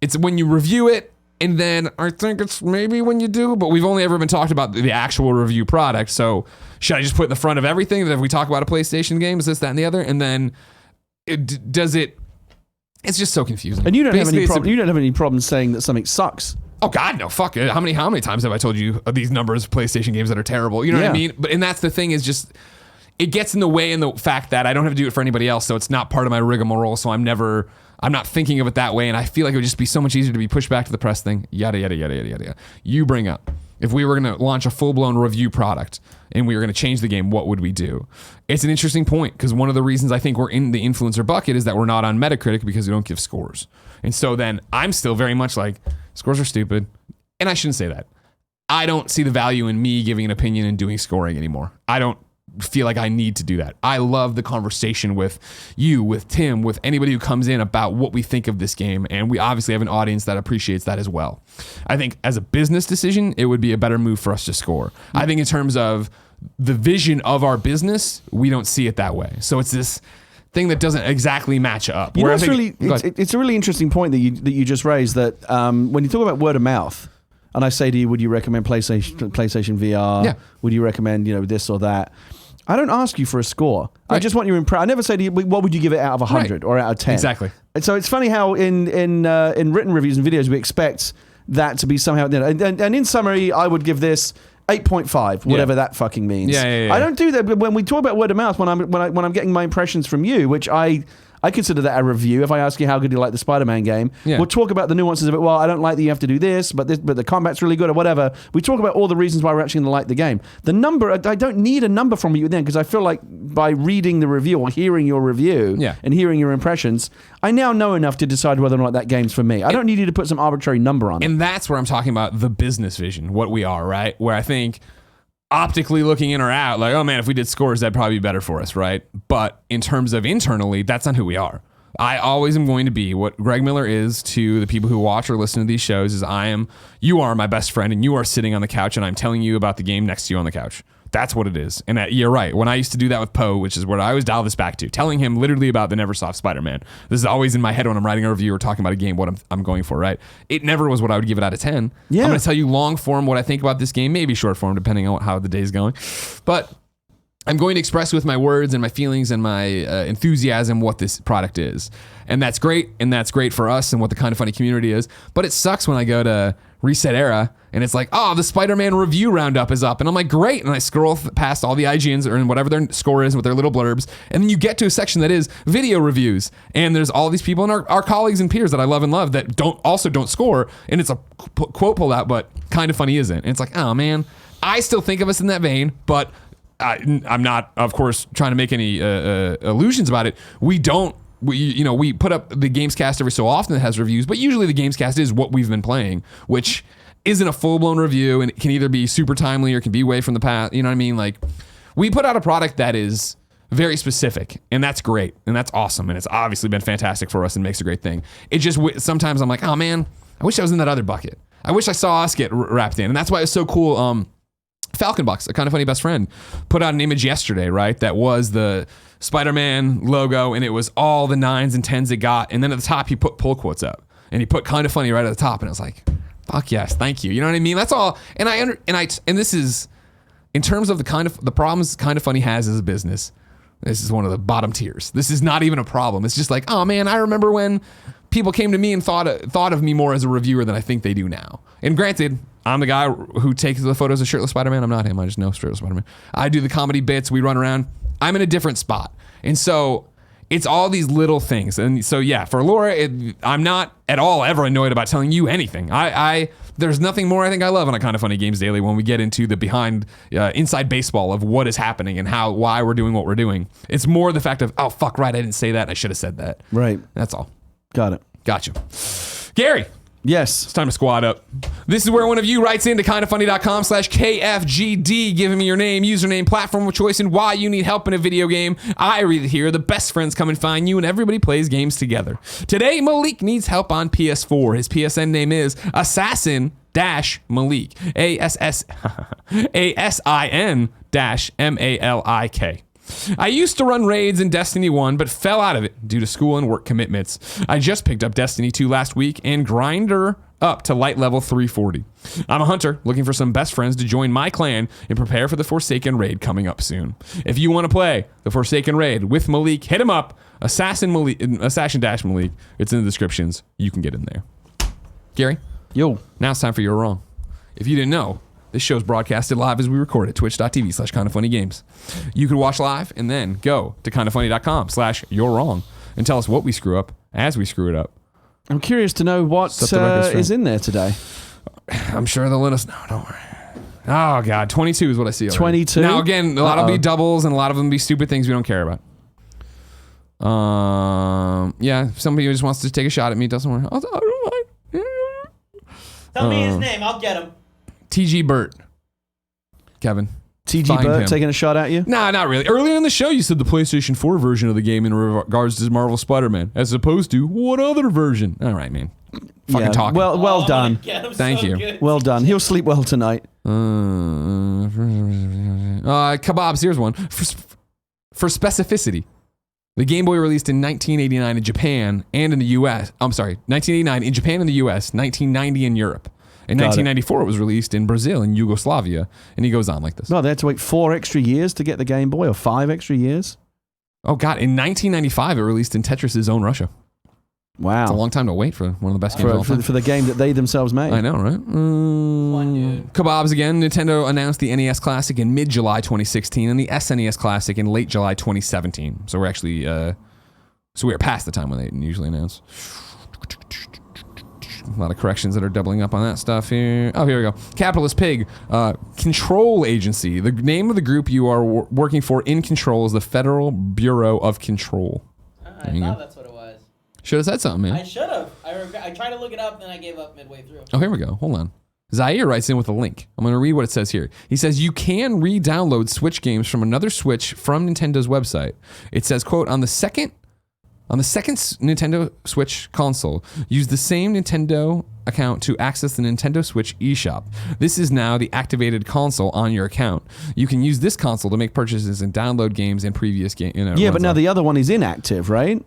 it's when you review it. And then I think it's maybe when you do, but we've only ever been talked about the actual review product. So should I just put in the front of everything that if we talk about a PlayStation game, is this, that, and the other? And then it's just so confusing. And you don't Basically, have any problem saying that something sucks. Oh God, no, fuck it. How many times have I told you these numbers of PlayStation games that are terrible? You know what I mean? And that's the thing is just, it gets in the way in the fact that I don't have to do it for anybody else. So it's not part of my rigmarole. So I'm not thinking of it that way, and I feel like it would just be so much easier to be pushed back to the press thing, yada, yada, yada, yada, yada. You bring up, if we were going to launch a full-blown review product and we were going to change the game, what would we do? It's an interesting point, because one of the reasons I think we're in the influencer bucket is that we're not on Metacritic because we don't give scores. And so then I'm still very much like, scores are stupid. And I shouldn't say that. I don't see the value in me giving an opinion and doing scoring anymore. I don't feel like I need to do that. I love the conversation with you, with Tim, with anybody who comes in about what we think of this game, and we obviously have an audience that appreciates that as well. I think as a business decision, it would be a better move for us to score. I think in terms of the vision of our business, we don't see it that way. So it's this thing that doesn't exactly match up. You know, it's a really interesting point that you just raised, that when you talk about word of mouth, and I say to you, would you recommend PlayStation VR? Yeah. Would you recommend this or that? I don't ask you for a score. Right. I just want you I never say to you, what would you give it out of 100 or out of 10? Exactly. And so it's funny how in written reviews and videos we expect that to be somehow. And in summary, I would give this 8.5, whatever that fucking means. Yeah. I don't do that. But when we talk about word of mouth, when I'm getting my impressions from you, which I consider that a review. If I ask you how good you like the Spider-Man game, we'll talk about the nuances of it. Well, I don't like that you have to do this, but the combat's really good or whatever. We talk about all the reasons why we're actually going to like the game. The number, I don't need a number from you then, because I feel like by reading the review or hearing your review and hearing your impressions, I now know enough to decide whether or not that game's for me. I don't need you to put some arbitrary number on it. And that's where I'm talking about the business vision, what we are, right? Where I think optically looking in or out, like, oh man, if we did scores, that'd probably be better for us, right? But in terms of internally, that's not who we are. I always am going to be what Greg Miller is to the people who watch or listen to these shows is you are my best friend, and you are sitting on the couch and I'm telling you about the game next to you on the couch. That's what it is. And you're right. When I used to do that with Poe, which is what I always dial this back to, telling him literally about the Neversoft Spider-Man. This is always in my head when I'm writing a review or talking about a game, what I'm going for, right? It never was what I would give it out of 10. Yeah. I'm going to tell you long form what I think about this game, maybe short form, depending on how the day's going. But I'm going to express with my words and my feelings and my enthusiasm what this product is. And that's great. And that's great for us and what the Kind of Funny community is. But it sucks when I go to Reset Era and it's like, oh, the Spider-Man review roundup is up. And I'm like, great. And I scroll past all the IGNs or whatever their score is with their little blurbs. And then you get to a section that is video reviews. And there's all these people and our colleagues and peers that I love and love that don't score. And it's a quote pulled out, but Kind of Funny isn't. And it's like, oh man, I still think of us in that vein, but I'm not, of course, trying to make any illusions about it. We put up the Gamescast every so often that has reviews, but usually the Gamescast is what we've been playing, which isn't a full-blown review, and it can either be super timely or can be way from the past. You know what I mean? Like, we put out a product that is very specific, and that's great, and that's awesome, and it's obviously been fantastic for us and makes a great thing. It just, sometimes I'm like, oh man, I wish I was in that other bucket. I wish I saw us get wrapped in, and that's why it's so cool. Falcon Box, a Kind of Funny best friend, put out an image yesterday, right? That was the Spider-Man logo, and it was all the 9s and 10s it got. And then at the top, he put pull quotes up, and he put Kind of Funny right at the top, and I was like, "Fuck yes, thank you." You know what I mean? That's all. And this is in terms of the problems Kind of Funny has as a business, this is one of the bottom tiers. This is not even a problem. It's just like, oh man, I remember when people came to me and thought of me more as a reviewer than I think they do now. And granted, I'm the guy who takes the photos of Shirtless Spider-Man. I'm not him. I just know Shirtless Spider-Man. I do the comedy bits. We run around. I'm in a different spot. And so it's all these little things. And so, yeah, for Laura, I'm not at all ever annoyed about telling you anything. There's nothing more I think I love on a Kind of Funny Games Daily when we get into the behind inside baseball of what is happening and why we're doing what we're doing. It's more the fact of, oh, fuck, right, I didn't say that. I should have said that. Right. That's all. Got it. Gotcha. Gary. Yes. It's time to squad up. This is where one of you writes into kindoffunny.com/KFGD, giving me your name, username, platform of choice, and why you need help in a video game. I read it here. The best friends come and find you, and everybody plays games together. Today, Malik needs help on PS4. His PSN name is assassin-malik. ASIN-MALIK. I used to run raids in Destiny 1, but fell out of it due to school and work commitments. I just picked up Destiny 2 last week and grinder up to light level 340. I'm a hunter looking for some best friends to join my clan and prepare for the Forsaken raid coming up soon. If you want to play the Forsaken raid with Malik, hit him up. Assassin-Malik. It's in the descriptions. You can get in there. Gary? Yo. Now it's time for You're Wrong. If you didn't know, this show's broadcasted live as we record at twitch.tv/kindoffunnygames. You can watch live and then go to kindoffunny.com/you're wrong and tell us what we screw up as we screw it up. I'm curious to know what is in there today. I'm sure they'll let us know. Don't worry. Oh, God. 22 is what I see already. 22? Now, again, a lot will be doubles and a lot of them will be stupid things we don't care about. Yeah, if somebody who just wants to take a shot at me, doesn't worry. I don't mind. Tell me his name. I'll get him. TG Burt. Kevin. TG Find Burt him. taking a shot at you? Nah, not really. Earlier in the show, you said the PlayStation 4 version of the game in regards to Marvel Spider-Man, as opposed to what other version? All right, man. Fucking talking. Well done. Thank you. Good. Well done. He'll sleep well tonight. Kebabs, here's one. For specificity, the Game Boy released in 1989 in Japan and in the US. I'm sorry, 1989 in Japan and the US, 1990 in Europe. In 1994, it was released in Brazil and Yugoslavia. And he goes on like this. No, they had to wait 4 extra years to get the Game Boy, or 5 extra years? Oh, God. In 1995, it released in Tetris' own Russia. Wow. It's a long time to wait for one of the best games of all time. For the game that they themselves made. I know, right? One dude. Kebabs again. Nintendo announced the NES Classic in mid-July 2016 and the SNES Classic in late July 2017. So we're actually, so we're past the time when they usually announce. A lot of corrections that are doubling up on that stuff here. Oh, here we go. Capitalist Pig. Control Agency. The name of the group you are working for in control is the Federal Bureau of Control. I thought that's what it was. Should have said something, man. I should have. I tried to look it up, then I gave up midway through. Oh, here we go. Hold on. Zaire writes in with a link. I'm going to read what it says here. He says, you can re-download Switch games from another Switch from Nintendo's website. It says, quote, on the second Nintendo Switch console, use the same Nintendo account to access the Nintendo Switch eShop. This is now the activated console on your account. You can use this console to make purchases and download games and previous games. Yeah, but now the other one is inactive, right?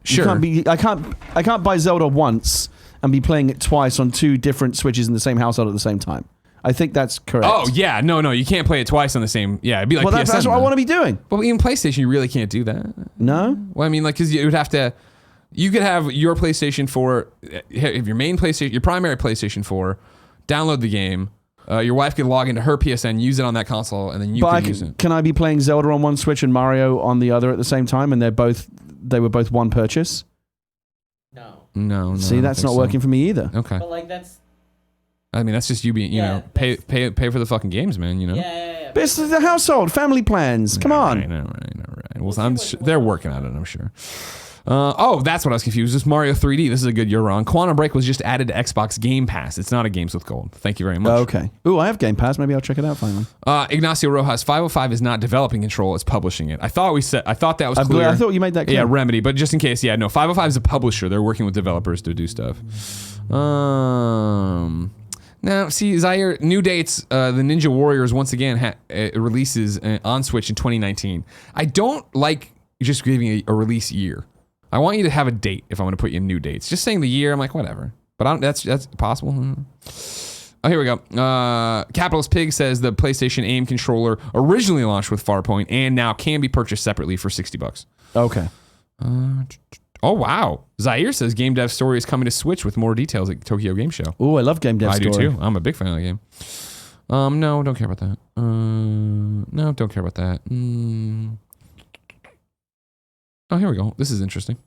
Sure. I can't buy Zelda once and be playing it twice on 2 different Switches in the same household at the same time. I think that's correct. Oh, yeah. No, you can't play it twice on the same. Yeah, it'd be like well, PSN. that's what I want to be doing. But even PlayStation, you really can't do that. No? Well, I mean, like, because you would have to. You could have your PlayStation 4, if your main PlayStation, your primary PlayStation 4, download the game. Your wife can log into her PSN, use it on that console, and then you can use it. Can I be playing Zelda on one Switch and Mario on the other at the same time, and they were both one purchase? No. See, that's not working for me either. Okay. But like that's. I mean, that's just you being, you know, pay for the fucking games, man. You know. Yeah. This is the household, family plans. Come on. Right. Well, they're working on it, I'm sure. That's what I was confused. This Mario 3D. This is a good You're Wrong. Quantum Break was just added to Xbox Game Pass. It's not a Games with Gold. Thank you very much. Okay. Ooh, I have Game Pass. Maybe I'll check it out finally. Ignacio Rojas, 505 is not developing Control. It's publishing it. I thought that was clear. I thought you made that clear. Yeah, Remedy. But just in case, 505 is a publisher. They're working with developers to do stuff. Now, see, Zaire, new dates. The Ninja Warriors once again releases on Switch in 2019. I don't like just giving a release year. I want you to have a date if I'm going to put you in new dates. Just saying the year, I'm like, whatever. But that's possible. Oh, here we go. Capitalist Pig says the PlayStation Aim controller originally launched with Farpoint and now can be purchased separately for $60. Okay. Oh, wow. Zaire says Game Dev Story is coming to Switch with more details at Tokyo Game Show. Oh, I love Game Dev Story. I do too. I'm a big fan of the game. No, don't care about that. No, don't care about that. Oh, here we go. This is interesting.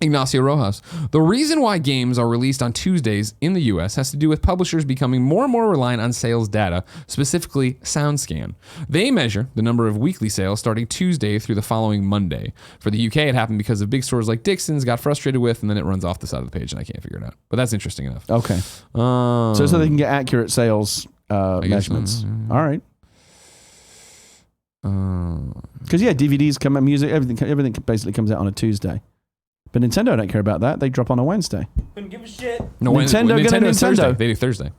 Ignacio Rojas. The reason why games are released on Tuesdays in the US has to do with publishers becoming more and more reliant on sales data, specifically SoundScan. They measure the number of weekly sales starting Tuesday through the following Monday. For the UK, it happened because of big stores like Dixon's got frustrated with, and then it runs off the side of the page, and I can't figure it out. But that's interesting enough. Okay. So they can get accurate sales measurements. All right. Because DVDs come out, music, everything basically comes out on a Tuesday. But Nintendo don't care about that. They drop on a Wednesday. Couldn't give a shit. No, Nintendo is Thursday. They do Thursday.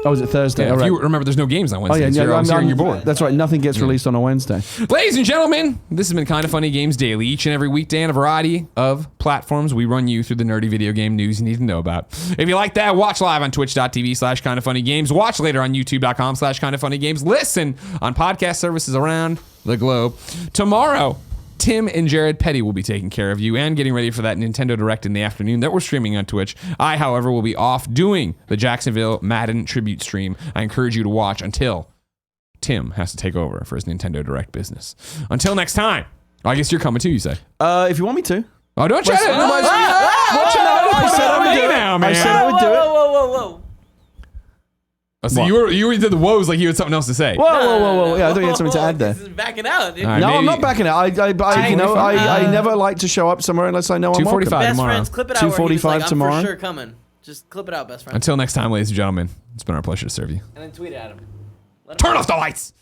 Oh, is it Thursday? Yeah, All if right. you remember, there's no games on Wednesday. I'm hearing your board. That's right. Nothing gets released on a Wednesday. Ladies and gentlemen, this has been Kinda Funny Games Daily. Each and every weekday on a variety of platforms, we run you through the nerdy video game news you need to know about. If you like that, watch live on twitch.tv/kindafunnygames. Watch later on youtube.com/kindafunnygames. Listen on podcast services around the globe. Tomorrow, Tim and Jared Petty will be taking care of you and getting ready for that Nintendo Direct in the afternoon that we're streaming on Twitch. I, however, will be off doing the Jacksonville Madden tribute stream. I encourage you to watch until Tim has to take over for his Nintendo Direct business. Until next time. I guess you're coming too, you say? If you want me to. Oh, don't try to. I said I would do it. I said I would do it. Whoa. Oh, so you already did the woes like you had something else to say. Whoa. Yeah, I thought you had something to add there. This is backing out. Dude. All right, No, I'm maybe- not backing out. I never like to show up somewhere unless I know I'm 2:45 welcome. Best tomorrow. friends, clip it out. Where he was 2:45 like, tomorrow. I'm for sure coming. Just clip it out, best friend. Until next time, ladies and gentlemen, it's been our pleasure to serve you. And then tweet at him. Turn off the lights.